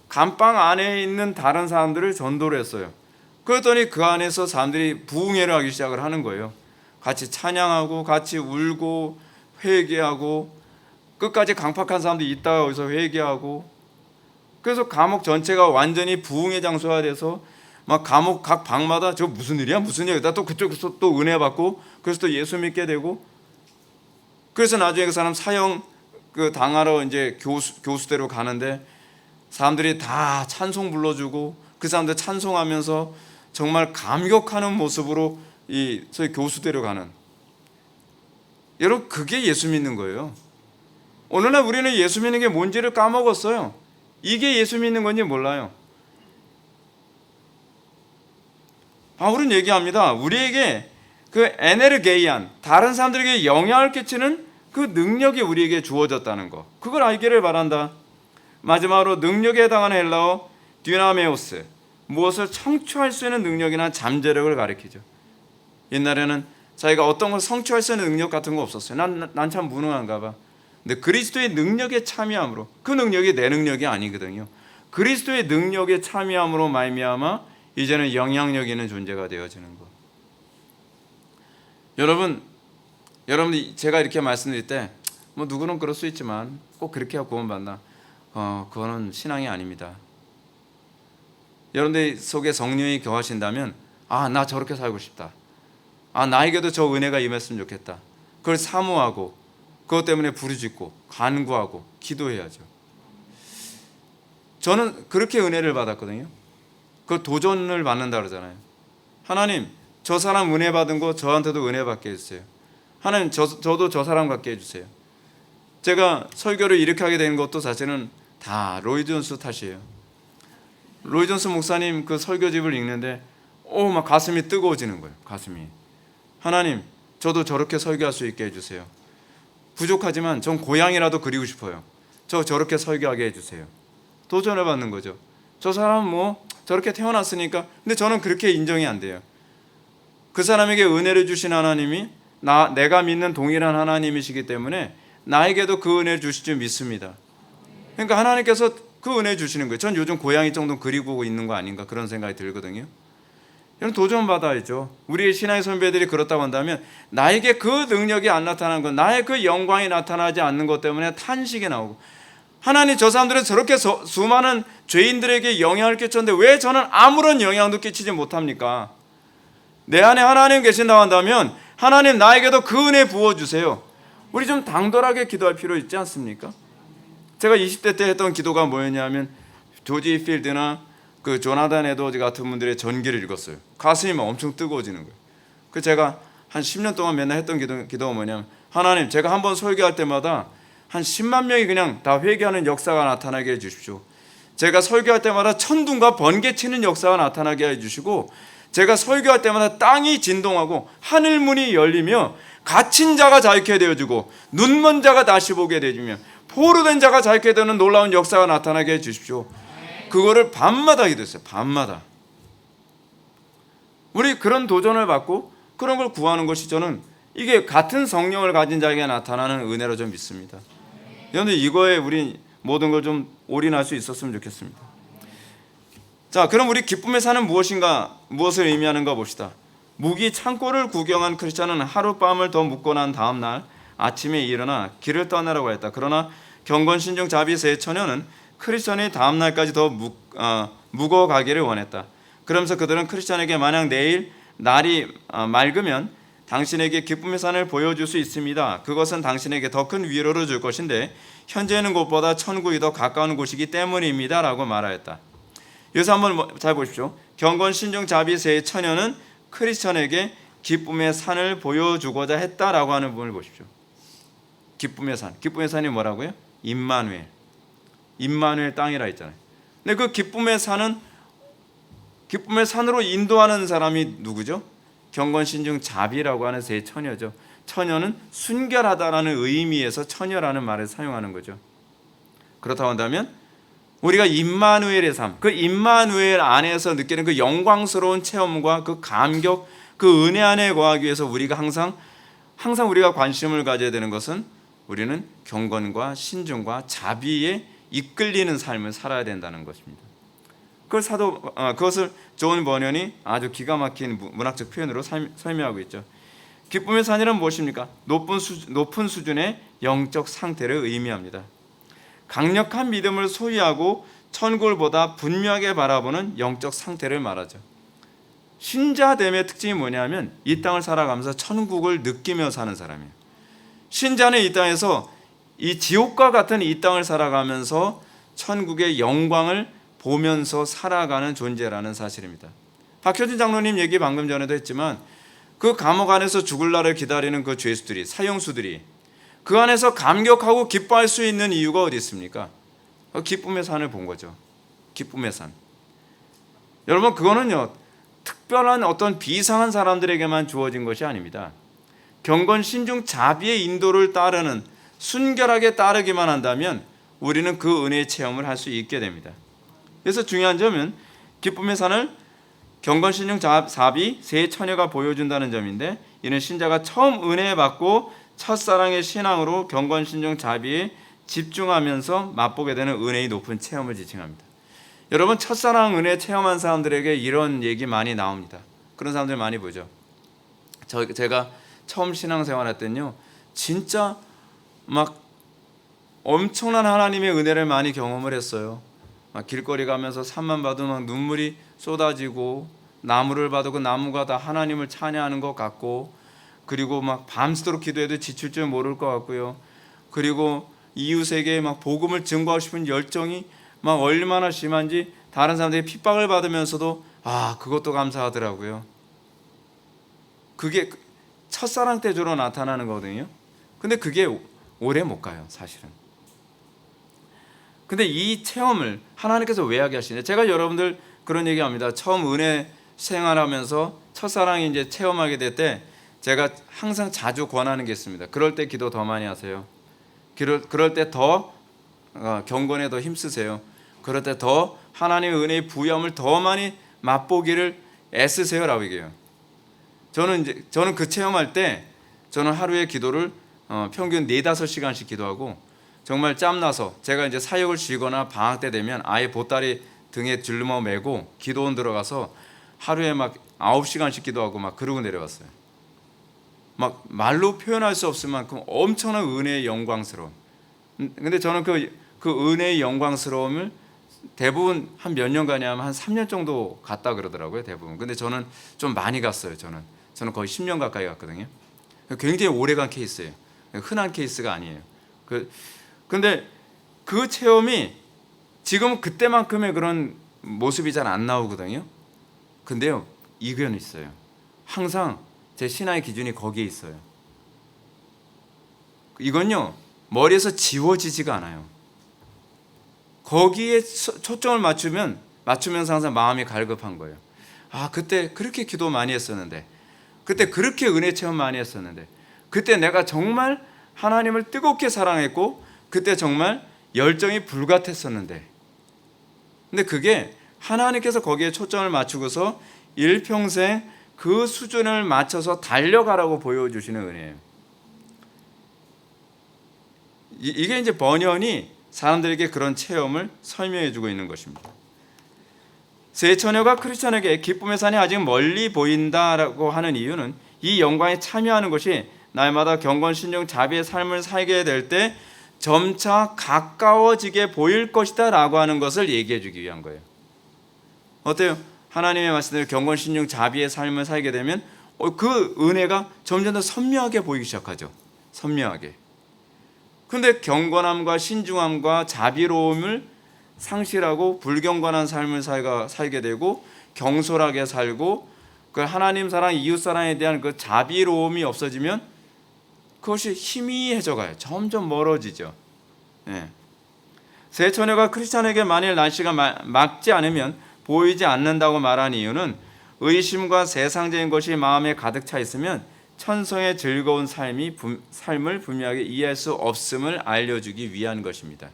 감방 안에 있는 다른 사람들을 전도를 했어요. 그랬더니 그 안에서 사람들이 부흥회를 하기 시작을 하는 거예요. 같이 찬양하고 같이 울고 회개하고, 끝까지 강팍한 사람들이 있다가 여기서 회개하고, 그래서 감옥 전체가 완전히 부흥의 장소가 돼서 막 감옥 각 방마다 저 무슨 일이야 무슨 일이야, 또 그쪽에서 또 은혜 받고, 그래서 또 예수 믿게 되고, 그래서 나중에 그 사람 사형 당하러 이제 교수대로 가는데 사람들이 다 찬송 불러주고 그 사람들 찬송하면서 정말 감격하는 모습으로 이 소위 교수대로 가는. 여러분, 그게 예수 믿는 거예요. 오늘날 우리는 예수 믿는 게 뭔지를 까먹었어요. 이게 예수 믿는 건지 몰라요. 바울은 얘기합니다. 우리에게 그 에네르게이안, 다른 사람들에게 영향을 끼치는 그 능력이 우리에게 주어졌다는 거, 그걸 알기를 바란다. 마지막으로 능력에 해당하는 헬라어 듀나메오스, 무엇을 청취할 수 있는 능력이나 잠재력을 가리키죠. 옛날에는 자기가 어떤 걸 성취할 수 있는 능력 같은 거 없었어요. 난 참 무능한가 봐. 근데 그리스도의 능력에 참여함으로, 그 능력이 내 능력이 아니거든요. 그리스도의 능력에 참여함으로 말미암아 이제는 영향력 있는 존재가 되어지는 것. 여러분 제가 이렇게 말씀드릴 때 뭐 누구는 그럴 수 있지만 꼭 그렇게 하고 구원받나? 그거는 신앙이 아닙니다. 여러분들 속에 성령이 거하신다면, 나 저렇게 살고 싶다. 나에게도 저 은혜가 임했으면 좋겠다. 그걸 사모하고 그것 때문에 부르짖고 간구하고 기도해야죠. 저는 그렇게 은혜를 받았거든요. 그 도전을 받는다 그러잖아요. 하나님, 저 사람 은혜 받은 거 저한테도 은혜 받게 해주세요. 하나님, 저도 저 사람 같게 해주세요. 제가 설교를 이렇게 하게 된 것도 사실은 다 로이 존스 탓이에요. 로이 존스 목사님 그 설교집을 읽는데 막 가슴이 뜨거워지는 거예요. 가슴이. 하나님, 저도 저렇게 설교할 수 있게 해주세요. 부족하지만 전 고향이라도 그리고 싶어요. 저렇게 설교하게 해주세요. 도전을 받는 거죠. 저 사람은 뭐 저렇게 태어났으니까. 근데 저는 그렇게 인정이 안 돼요. 그 사람에게 은혜를 주신 하나님이 내가 믿는 동일한 하나님이시기 때문에 나에게도 그 은혜를 주실 줄 믿습니다. 그러니까 하나님께서 그 은혜 주시는 거예요. 전 요즘 고양이 정도 그리고 있는 거 아닌가 그런 생각이 들거든요. 이런 도전 받아야죠. 우리의 신앙의 선배들이 그렇다고 한다면 나에게 그 능력이 안 나타나는 것, 나의 그 영광이 나타나지 않는 것 때문에 탄식이 나오고, 하나님, 저 사람들은 저렇게 수많은 죄인들에게 영향을 끼쳤는데 왜 저는 아무런 영향도 끼치지 못합니까? 내 안에 하나님 계신다고 한다면 하나님 나에게도 그 은혜 부어주세요. 우리 좀 당돌하게 기도할 필요 있지 않습니까? 제가 20대 때 했던 기도가 뭐였냐면 조지 필드나 그 조나단 에드워즈 같은 분들의 전기를 읽었어요. 가슴이 막 엄청 뜨거워지는 거예요. 그 제가 한 10년 동안 맨날 했던 기도가 뭐냐면 하나님 제가 한번 설교할 때마다 한 10만 명이 그냥 다 회개하는 역사가 나타나게 해주십시오. 제가 설교할 때마다 천둥과 번개치는 역사가 나타나게 해주시고 제가 설교할 때마다 땅이 진동하고 하늘 문이 열리며 갇힌 자가 자유케 되어주고 눈먼 자가 다시 보게 되주며 포로된 자가 자유케 되는 놀라운 역사가 나타나게 해주십시오. 그거를 밤마다 기도했어요. 밤마다. 우리 그런 도전을 받고 그런 걸 구하는 것이 저는 이게 같은 성령을 가진 자에게 나타나는 은혜로 좀 믿습니다. 그런데 이거에 우리 모든 걸 좀 올인할 수 있었으면 좋겠습니다. 자, 그럼 우리 기쁨의 산은 무엇인가, 무엇을 의미하는가 봅시다. 무기 창고를 구경한 크리스찬은 하룻밤을 더 묵고 난 다음 날 아침에 일어나 길을 떠나라고 했다. 그러나 경건신중 자비 세 처녀는 크리스찬이 다음 날까지 더 묵어 가기를 원했다. 그러면서 그들은 크리스찬에게 만약 내일 날이 맑으면 당신에게 기쁨의 산을 보여줄 수 있습니다. 그것은 당신에게 더 큰 위로를 줄 것인데 현재 있는 곳보다 천국이 더 가까운 곳이기 때문입니다. 라고 말하였다. 여기서 한번 잘 보십시오. 경건신중 자비 세 처녀는 크리스천에게 기쁨의 산을 보여주고자 했다라고 하는 부분을 보십시오. 기쁨의 산. 기쁨의 산이 뭐라고요? 임마누엘. 임마누엘 땅이라 했잖아요. 근데 그 기쁨의 산은 기쁨의 산으로 인도하는 사람이 누구죠? 경건신중 자비라고 하는 세 처녀죠. 처녀는 순결하다라는 의미에서 처녀라는 말을 사용하는 거죠. 그렇다고 한다면 우리가 임마누엘의 삶, 그 임마누엘 안에서 느끼는 그 영광스러운 체험과 그 감격, 그 은혜 안에 거하기 위해서 우리가 항상 우리가 관심을 가져야 되는 것은 우리는 경건과 신중과 자비에 이끌리는 삶을 살아야 된다는 것입니다. 그것을 존 버년이 아주 기가 막힌 문학적 표현으로 설명하고 있죠. 기쁨의 산이란 무엇입니까? 높은 수준의 영적 상태를 의미합니다. 강력한 믿음을 소유하고 천국을 보다 분명하게 바라보는 영적 상태를 말하죠. 신자됨의 특징이 뭐냐면 이 땅을 살아가면서 천국을 느끼며 사는 사람이에요. 신자는 이 땅에서 이 지옥과 같은 이 땅을 살아가면서 천국의 영광을 보면서 살아가는 존재라는 사실입니다. 박효진 장로님 얘기 방금 전에도 했지만 그 감옥 안에서 죽을 날을 기다리는 그 죄수들이, 사형수들이 그 안에서 감격하고 기뻐할 수 있는 이유가 어디 있습니까? 기쁨의 산을 본 거죠. 기쁨의 산. 여러분 그거는요 특별한 어떤 비상한 사람들에게만 주어진 것이 아닙니다. 경건 신중 자비의 인도를 따르는 순결하게 따르기만 한다면 우리는 그 은혜의 체험을 할 수 있게 됩니다. 그래서 중요한 점은 기쁨의 산을 경건신중 자비 세 처녀가 보여준다는 점인데 이는 신자가 처음 은혜 받고 첫사랑의 신앙으로 경건신중 자비에 집중하면서 맛보게 되는 은혜의 높은 체험을 지칭합니다. 여러분 첫사랑 은혜 체험한 사람들에게 이런 얘기 많이 나옵니다. 그런 사람들 많이 보죠. 제가 처음 신앙생활 할 때는요 진짜 막 엄청난 하나님의 은혜를 많이 경험을 했어요. 막 길거리 가면서 산만 봐도 막 눈물이 쏟아지고 나무를 봐도 그 나무가 다 하나님을 찬양하는 것 같고 그리고 막 밤새도록 기도해도 지칠 줄 모를 것 같고요. 그리고 이웃에게 막 복음을 증거하고 싶은 열정이 막 얼마나 심한지 다른 사람들이 핍박을 받으면서도 그것도 감사하더라고요. 그게 첫사랑 때 주로 나타나는 거거든요. 근데 그게 오래 못 가요 사실은. 근데 이 체험을 하나님께서 왜 하게 하시냐? 제가 여러분들 그런 얘기합니다. 처음 은혜 생활하면서 첫사랑이 이제 체험하게 될 때 제가 항상 자주 권하는 게 있습니다. 그럴 때 기도 더 많이 하세요. 그럴 때 더 경건에 더 힘쓰세요. 그럴 때 더 하나님의 은혜의 부여함을 더 많이 맛보기를 애쓰세요라고 얘기해요. 저는 그 체험할 때 저는 하루에 기도를 평균 4-5시간씩 기도하고 정말 짬나서 제가 이제 사역을 쉬거나 방학 때 되면 아예 보따리 등에 줄넘어 매고 기도원 들어가서 하루에 막 9시간씩 기도하고 막 그러고 내려왔어요. 막 말로 표현할 수 없을 만큼 엄청난 은혜의 영광스러움. 근데 저는 그 은혜의 영광스러움을 대부분 한 몇 년간이 하면 한 3년 정도 갔다 그러더라고요 대부분. 근데 저는 좀 많이 갔어요. 저는 거의 10년 가까이 갔거든요. 굉장히 오래간 케이스예요. 흔한 케이스가 아니에요. 근데 그 체험이 지금 그때만큼의 그런 모습이 잘 안 나오거든요. 근데요, 이견이 있어요. 항상 제 신앙의 기준이 거기에 있어요. 이건요, 머리에서 지워지지가 않아요. 거기에 초점을 맞추면서 항상 마음이 갈급한 거예요. 아, 그때 그렇게 기도 많이 했었는데, 그때 그렇게 은혜 체험 많이 했었는데, 그때 내가 정말 하나님을 뜨겁게 사랑했고, 그때 정말 열정이 불같았었는데, 근데 그게 하나님께서 거기에 초점을 맞추고서 일평생 그 수준을 맞춰서 달려가라고 보여주시는 은혜예요. 이게 이제 번연이 사람들에게 그런 체험을 설명해주고 있는 것입니다. 세 처녀가 크리스천에게 기쁨의 산이 아직 멀리 보인다라고 하는 이유는 이 영광에 참여하는 것이 날마다 경건, 신중, 자비의 삶을 살게 될 때 점차 가까워지게 보일 것이다 라고 하는 것을 얘기해 주기 위한 거예요. 어때요? 하나님의 말씀대로 경건, 신중, 자비의 삶을 살게 되면 그 은혜가 점점 더 선명하게 보이기 시작하죠. 선명하게. 근데 경건함과 신중함과 자비로움을 상실하고 불경건한 삶을 살게 되고 경솔하게 살고 그 하나님 사랑, 이웃 사랑에 대한 그 자비로움이 없어지면 그것이 희미해져 가요. 점점 멀어지죠. 예. 세 처녀가 크리스찬에게 만일 날씨가 막지 않으면 보이지 않는다고 말한 이유는 의심과 세상적인 것이 마음에 가득 차 있으면 천성의 즐거운 삶을 분명하게 이해할 수 없음을 알려주기 위한 것입니다.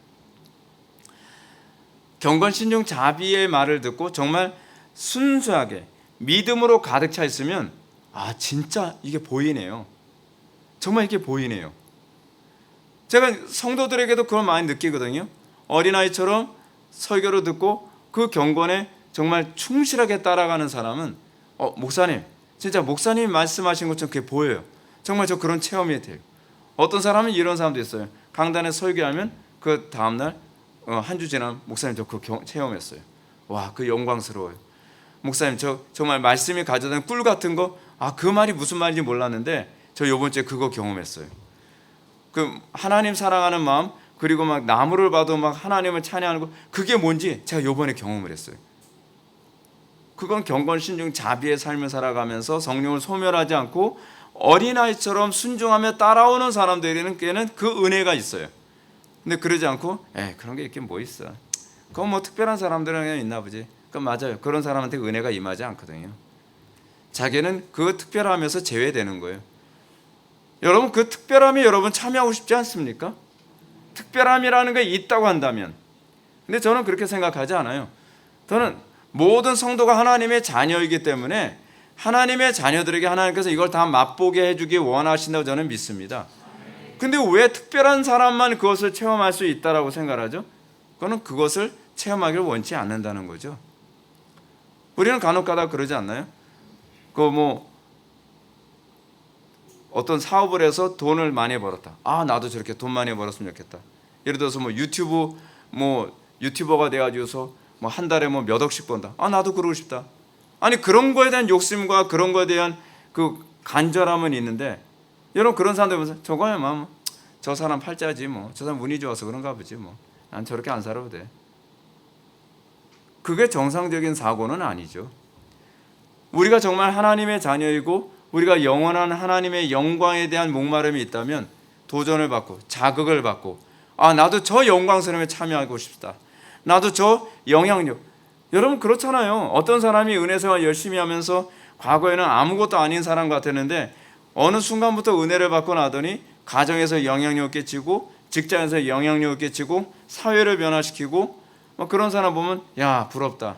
경건, 신중, 자비의 말을 듣고 정말 순수하게 믿음으로 가득 차 있으면 아, 진짜 이게 보이네요. 정말 이게 보이네요. 제가 성도들에게도 그걸 많이 느끼거든요. 어린아이처럼 설교를 듣고 그 경건에 정말 충실하게 따라가는 사람은 목사님, 진짜 목사님이 말씀하신 것처럼 그게 보여요. 정말 저 그런 체험이 돼요. 어떤 사람은 이런 사람도 있어요. 강단에 설교하면 그 다음날 한 주 지나면 목사님 저 그거 체험했어요. 와, 그 영광스러워요. 목사님 저 정말 말씀이 가져다는 꿀 같은 거, 그 말이 무슨 말인지 몰랐는데 저 요번 주에 그거 경험했어요. 그 하나님 사랑하는 마음, 그리고 막 나무를 봐도 막 하나님을 찬양하는 거, 그게 뭔지 제가 요번에 경험을 했어요. 그건 경건, 신중, 자비의 삶을 살아가면서 성령을 소멸하지 않고 어린아이처럼 순종하며 따라오는 사람들에게는 그 은혜가 있어요. 근데 그러지 않고 그런 게 있긴 뭐 있어, 그건 뭐 특별한 사람들은 있나 보지. 그건 맞아요. 그런 사람한테 은혜가 임하지 않거든요. 자기는 그 특별함에서 제외되는 거예요. 여러분, 그 특별함에 여러분 참여하고 싶지 않습니까? 특별함이라는 게 있다고 한다면. 근데 저는 그렇게 생각하지 않아요. 저는 모든 성도가 하나님의 자녀이기 때문에 하나님의 자녀들에게 하나님께서 이걸 다 맛보게 해주기 원하신다고 저는 믿습니다. 근데 왜 특별한 사람만 그것을 체험할 수 있다라고 생각하죠? 그거는 그것을 체험하기를 원치 않는다는 거죠. 우리는 간혹가다 그러지 않나요? 어떤 사업을 해서 돈을 많이 벌었다. 나도 저렇게 돈 많이 벌었으면 좋겠다. 예를 들어서 유튜버가 돼가지고서 한 달에 몇 억씩 번다. 나도 그러고 싶다. 아니, 그런 거에 대한 욕심과 그런 거에 대한 그 간절함은 있는데, 여러분 그런 사람들 보면서 저거야 저 사람 팔자지 저 사람 운이 좋아서 그런가 보지 난 저렇게 안 살아도 돼. 그게 정상적인 사고는 아니죠. 우리가 정말 하나님의 자녀이고 우리가 영원한 하나님의 영광에 대한 목마름이 있다면 도전을 받고 자극을 받고 나도 저 영광스러움에 참여하고 싶다. 나도 저 영향력. 여러분 그렇잖아요. 어떤 사람이 은혜생활 열심히 하면서 과거에는 아무것도 아닌 사람 같았는데 어느 순간부터 은혜를 받고 나더니 가정에서 영향력 끼치고 직장에서 영향력 끼치고 사회를 변화시키고 그런 사람 보면 야, 부럽다.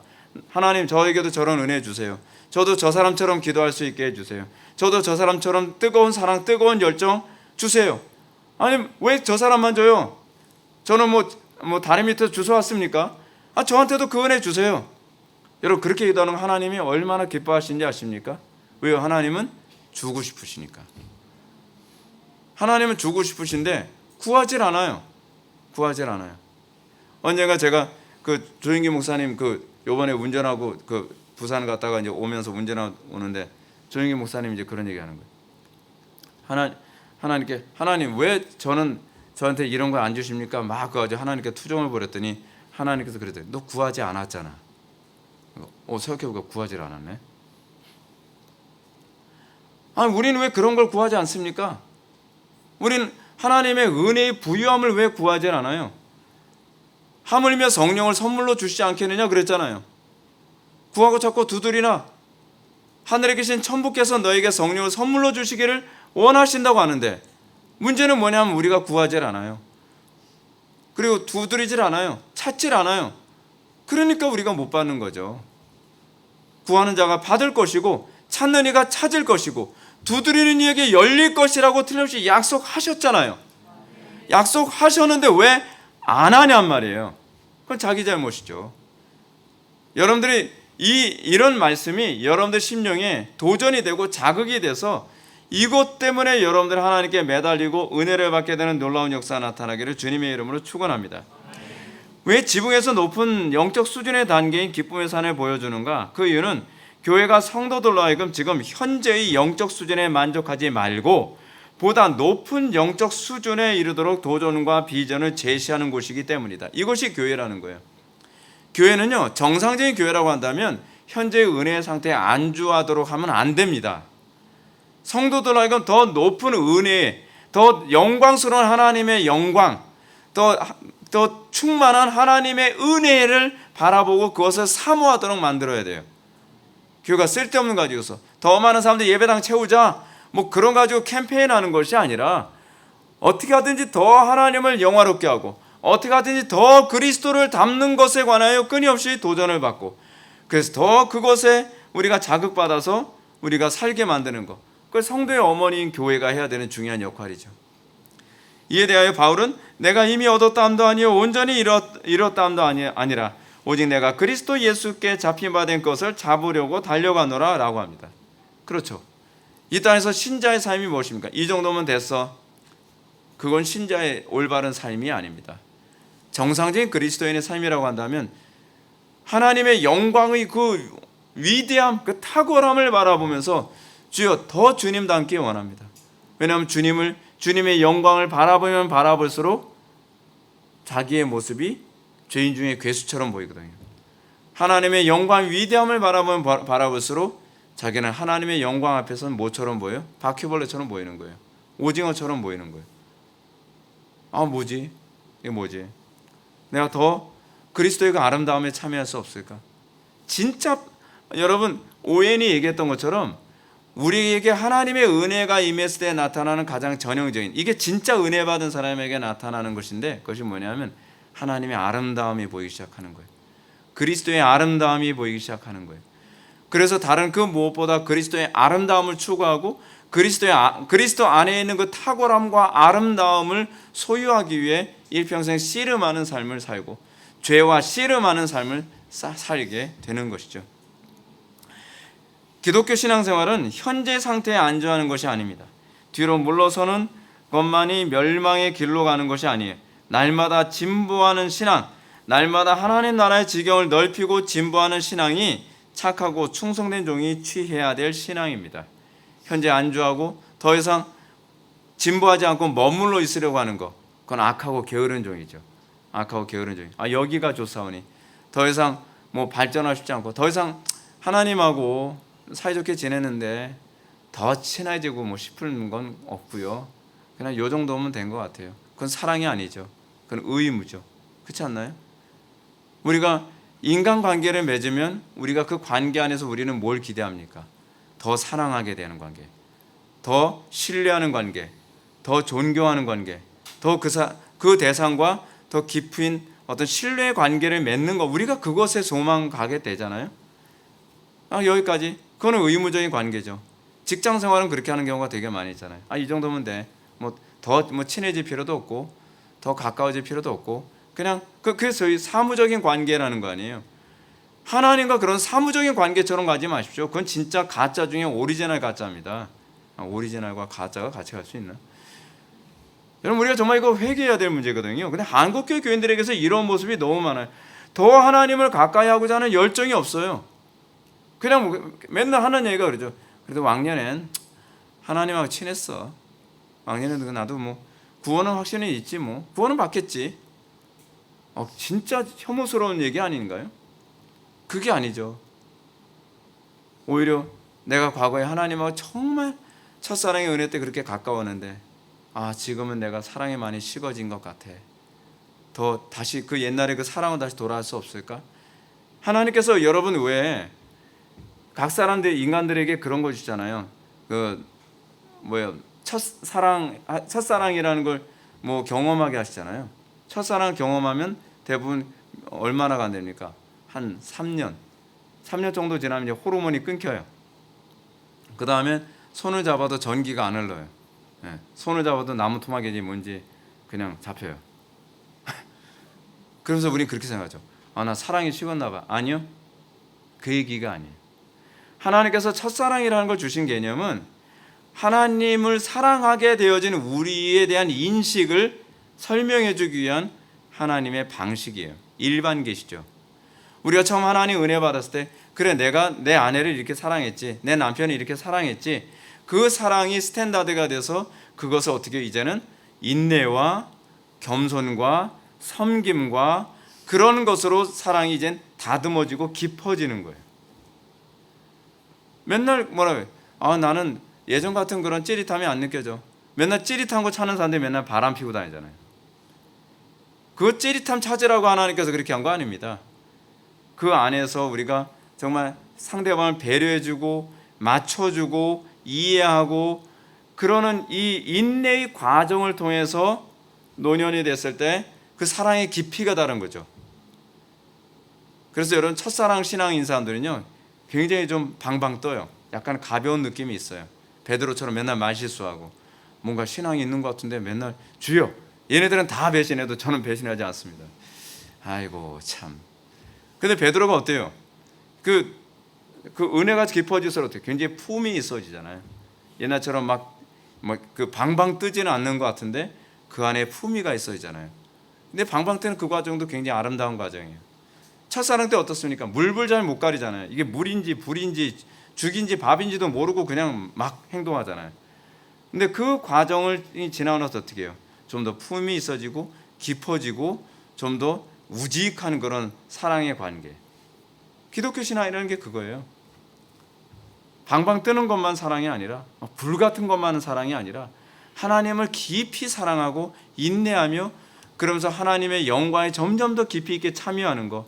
하나님 저에게도 저런 은혜 주세요. 저도 저 사람처럼 기도할 수 있게 해주세요. 저도 저 사람처럼 뜨거운 사랑, 뜨거운 열정 주세요. 아니, 왜 저 사람만 줘요? 저는 다리 밑에서 주워 왔습니까? 저한테도 그 은혜 주세요. 여러분 그렇게 기도하는 하나님이 얼마나 기뻐하시는지 아십니까? 왜요? 하나님은 주고 싶으시니까. 하나님은 주고 싶으신데 구하질 않아요. 구하질 않아요. 언젠가 제가 조인기 목사님 요번에 운전하고 부산 갔다가 이제 오면서 운전하고 오는데 조인기 목사님이 이제 그런 얘기하는 거예요. 하나님께 하나님 왜 저한테 이런 걸 안 주십니까? 막 그거 하나님께 투정을 벌였더니 하나님께서 그랬더니 너 구하지 않았잖아. 생각해보니까 구하지를 않았네. 우리는 왜 그런 걸 구하지 않습니까? 우리는 하나님의 은혜의 부유함을 왜 구하지 않아요? 하물며 성령을 선물로 주시지 않겠느냐 그랬잖아요. 구하고 찾고 두드리나 하늘에 계신 천부께서 너에게 성령을 선물로 주시기를 원하신다고 하는데 문제는 뭐냐면 우리가 구하질 않아요. 그리고 두드리질 않아요. 찾질 않아요. 그러니까 우리가 못 받는 거죠. 구하는 자가 받을 것이고 찾는 이가 찾을 것이고 두드리는 이에게 열릴 것이라고 틀림없이 약속하셨잖아요. 약속하셨는데 왜 안 하냔 말이에요. 그건 자기 잘못이죠. 여러분들이 이런 말씀이 여러분들 심령에 도전이 되고 자극이 돼서 이것 때문에 여러분들 하나님께 매달리고 은혜를 받게 되는 놀라운 역사가 나타나기를 주님의 이름으로 축원합니다. 왜 지붕에서 높은 영적 수준의 단계인 기쁨의 산을 보여주는가? 그 이유는 교회가 성도들로 하여금 지금 현재의 영적 수준에 만족하지 말고 보다 높은 영적 수준에 이르도록 도전과 비전을 제시하는 곳이기 때문이다. 이것이 교회라는 거예요. 교회는요, 정상적인 교회라고 한다면 현재의 은혜의 상태에 안주하도록 하면 안 됩니다. 성도들로 하여금 더 높은 은혜, 더 영광스러운 하나님의 영광, 더 충만한 하나님의 은혜를 바라보고 그것을 사모하도록 만들어야 돼요. 교회가 쓸데없는 거 가지고서 더 많은 사람들 예배당 채우자 그런 가지고 캠페인하는 것이 아니라 어떻게 하든지 더 하나님을 영화롭게 하고 어떻게 하든지 더 그리스도를 담는 것에 관하여 끊임없이 도전을 받고 그래서 더 그것에 우리가 자극받아서 우리가 살게 만드는 것, 그걸 성도의 어머니인 교회가 해야 되는 중요한 역할이죠. 이에 대하여 바울은 내가 이미 얻었다함도 아니요 온전히 이뤘다함도 아니라 오직 내가 그리스도 예수께 잡힌 바 된 것을 잡으려고 달려가노라 라고 합니다. 그렇죠. 이 땅에서 신자의 삶이 무엇입니까? 이 정도면 됐어. 그건 신자의 올바른 삶이 아닙니다. 정상적인 그리스도인의 삶이라고 한다면 하나님의 영광의 그 위대함, 그 탁월함을 바라보면서 주여 더 주님 닮기 원합니다. 왜냐하면 주님의 영광을 바라보면 바라볼수록 자기의 모습이 죄인 중에 괴수처럼 보이거든요. 하나님의 영광 위대함을 바라보면 바라볼수록 자기는 하나님의 영광 앞에서는 뭐처럼 보여요? 바퀴벌레처럼 보이는 거예요. 오징어처럼 보이는 거예요. 뭐지? 이게 뭐지? 내가 더 그리스도의 그 아름다움에 참여할 수 없을까? 진짜 여러분 오웬이 얘기했던 것처럼 우리에게 하나님의 은혜가 임했을 때 나타나는 가장 전형적인, 이게 진짜 은혜 받은 사람에게 나타나는 것인데 그것이 뭐냐면 하나님의 아름다움이 보이기 시작하는 거예요. 그리스도의 아름다움이 보이기 시작하는 거예요. 그래서 다른 그 무엇보다 그리스도의 아름다움을 추구하고 그리스도 안에 있는 그 탁월함과 아름다움을 소유하기 위해 일평생 씨름하는 삶을 살고 죄와 씨름하는 삶을 살게 되는 것이죠. 기독교 신앙생활은 현재 상태에 안주하는 것이 아닙니다. 뒤로 물러서는 것만이 멸망의 길로 가는 것이 아니에요. 날마다 진보하는 신앙, 날마다 하나님 나라의 지경을 넓히고 진보하는 신앙이 착하고 충성된 종이 취해야 될 신앙입니다. 현재 안주하고 더 이상 진보하지 않고 머물러 있으려고 하는 것, 그건 악하고 게으른 종이죠. 악하고 게으른 종이. 여기가 좋사오니 더 이상 발전하고 싶지 않고 더 이상 하나님하고 사이좋게 지내는데 더 친해지고 싶은 건 없고요. 그냥 요 정도면 된 것 같아요. 그건 사랑이 아니죠. 그건 의무죠. 그렇지 않나요? 우리가 인간관계를 맺으면 우리가 그 관계 안에서 우리는 뭘 기대합니까? 더 사랑하게 되는 관계, 더 신뢰하는 관계, 더 존경하는 관계, 더 그 대상과 더 깊은 어떤 신뢰의 관계를 맺는 것, 우리가 그것에 소망 가게 되잖아요. 여기까지. 그거는 의무적인 관계죠. 직장 생활은 그렇게 하는 경우가 되게 많이 있잖아요. 이 정도면 돼. 더 친해질 필요도 없고 더 가까워질 필요도 없고 그냥 그래서 사무적인 관계라는 거 아니에요. 하나님과 그런 사무적인 관계처럼 가지 마십시오. 그건 진짜 가짜 중에 오리지널 가짜입니다. 오리지널과 가짜가 같이 갈 수 있나? 여러분 우리가 정말 이거 회개해야 될 문제거든요. 근데 한국교회 교인들에게서 이런 모습이 너무 많아요. 더 하나님을 가까이 하고자 하는 열정이 없어요. 그냥 맨날 하는 얘기가 그러죠. 그래도 왕년엔 하나님하고 친했어. 왕년에 나도 뭐 구원은 확신은 있지 뭐 구원은 받겠지. 진짜 혐오스러운 얘기 아닌가요? 그게 아니죠. 오히려 내가 과거에 하나님하고 정말 첫사랑의 은혜 때 그렇게 가까웠는데 지금은 내가 사랑에 많이 식어진 것 같아. 더 다시 그 옛날에 그 사랑은 다시 돌아올 수 없을까? 하나님께서 여러분 왜 각 사람들 인간들에게 그런 걸 주잖아요. 첫사랑이라는 걸 뭐 경험하게 하시잖아요. 첫사랑 경험하면 대부분 얼마나 간답니까? 한 3년 정도 지나면 이제 호르몬이 끊겨요. 그 다음에 손을 잡아도 전기가 안 흘러요. 손을 잡아도 나무 토막이지 뭔지 그냥 잡혀요. 그래서 우리는 그렇게 생각하죠. 나 사랑이 식었나 봐. 아니요. 그 얘기가 아니에요. 하나님께서 첫사랑이라는 걸 주신 개념은 하나님을 사랑하게 되어진 우리에 대한 인식을 설명해 주기 위한 하나님의 방식이에요. 일반 계시죠. 우리가 처음 하나님 은혜 받았을 때 그래 내가 내 아내를 이렇게 사랑했지, 내 남편을 이렇게 사랑했지, 그 사랑이 스탠다드가 돼서 그것을 어떻게 이제는 인내와 겸손과 섬김과 그런 것으로 사랑이 이젠 다듬어지고 깊어지는 거예요. 맨날 뭐라고 해요? 나는 예전 같은 그런 찌릿함이 안 느껴져. 맨날 찌릿한 거 찾는 사람들이 맨날 바람 피고 다니잖아요. 그 찌릿함 찾으라고 하나님께서 그렇게 한 거 아닙니다. 그 안에서 우리가 정말 상대방을 배려해주고 맞춰주고 이해하고 그러는 이 인내의 과정을 통해서 노년이 됐을 때 그 사랑의 깊이가 다른 거죠. 그래서 여러분 첫사랑 신앙인 사람들은요 굉장히 좀 방방 떠요. 약간 가벼운 느낌이 있어요. 베드로처럼 맨날 말실수하고 뭔가 신앙이 있는 것 같은데 맨날 주여, 얘네들은 다 배신해도 저는 배신하지 않습니다. 아이고 참. 근데 베드로가 어때요? 그 은혜가 깊어질수록 어때요? 굉장히 품이 있어지잖아요. 옛날처럼 막 그 방방 뜨지는 않는 것 같은데 그 안에 품위가 있어지잖아요. 근데 방방 뜨는 그 과정도 굉장히 아름다운 과정이에요. 첫사랑 때 어떻습니까? 물불 잘 못 가리잖아요. 이게 물인지 불인지 죽인지 밥인지도 모르고 그냥 막 행동하잖아요. 근데 그 과정을 지나고 나서 어떻게 해요? 좀 더 품이 있어지고 깊어지고 좀 더 우직한 그런 사랑의 관계. 기독교 신앙이라는 게 그거예요. 방방 뜨는 것만 사랑이 아니라 불 같은 것만은 사랑이 아니라 하나님을 깊이 사랑하고 인내하며 그러면서 하나님의 영광에 점점 더 깊이 있게 참여하는 것.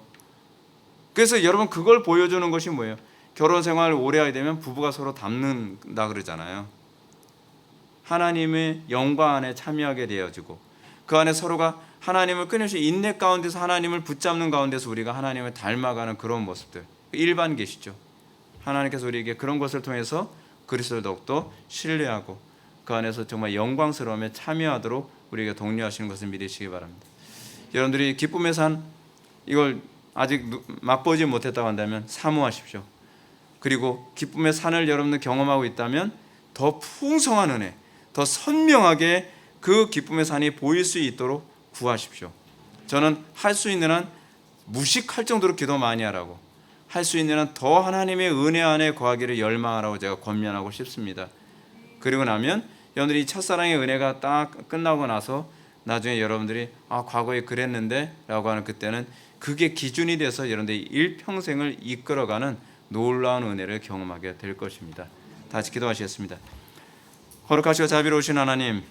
그래서 여러분 그걸 보여주는 것이 뭐예요? 결혼 생활을 오래 하게 되면 부부가 서로 닮는다 그러잖아요. 하나님의 영광 안에 참여하게 되어지고 그 안에 서로가 하나님을 끊임없이 인내 가운데서 하나님을 붙잡는 가운데서 우리가 하나님을 닮아가는 그런 모습들. 일반 계시죠. 하나님께서 우리에게 그런 것을 통해서 그리스도를 더욱더 신뢰하고 그 안에서 정말 영광스러움에 참여하도록 우리에게 독려하시는 것을 믿으시기 바랍니다. 여러분들이 기쁨의 산 이걸 아직 맛보지 못했다고 한다면 사모하십시오. 그리고 기쁨의 산을 여러분들 경험하고 있다면 더 풍성한 은혜, 더 선명하게 그 기쁨의 산이 보일 수 있도록 구하십시오. 저는 할 수 있는 한 무식할 정도로 기도 많이 하라고, 할 수 있는 한 더 하나님의 은혜 안에 거하기를 열망하라고 제가 권면하고 싶습니다. 그리고 나면 여러분들이 첫사랑의 은혜가 딱 끝나고 나서 나중에 여러분들이 과거에 그랬는데 라고 하는 그때는 그게 기준이 돼서 여러분들이 일평생을 이끌어가는 놀라운 은혜를 경험하게 될 것입니다. 다시 기도하시겠습니다. 거룩하시고 자비로우신 하나님,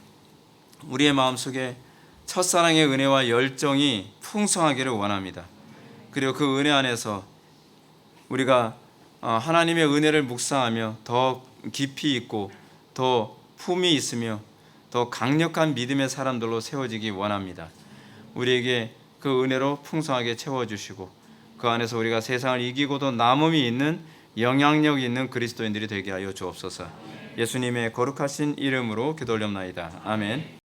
우리의 마음속에 첫사랑의 은혜와 열정이 풍성하기를 원합니다. 그리고 그 은혜 안에서 우리가 하나님의 은혜를 묵상하며 더 깊이 있고 더 품이 있으며 더 강력한 믿음의 사람들로 세워지기 원합니다. 우리에게 그 은혜로 풍성하게 채워주시고 그 안에서 우리가 세상을 이기고도 남음이 있는 영향력 있는 그리스도인들이 되게 하여 주옵소서. 예수님의 거룩하신 이름으로 기도 올려옵나이다. 아멘.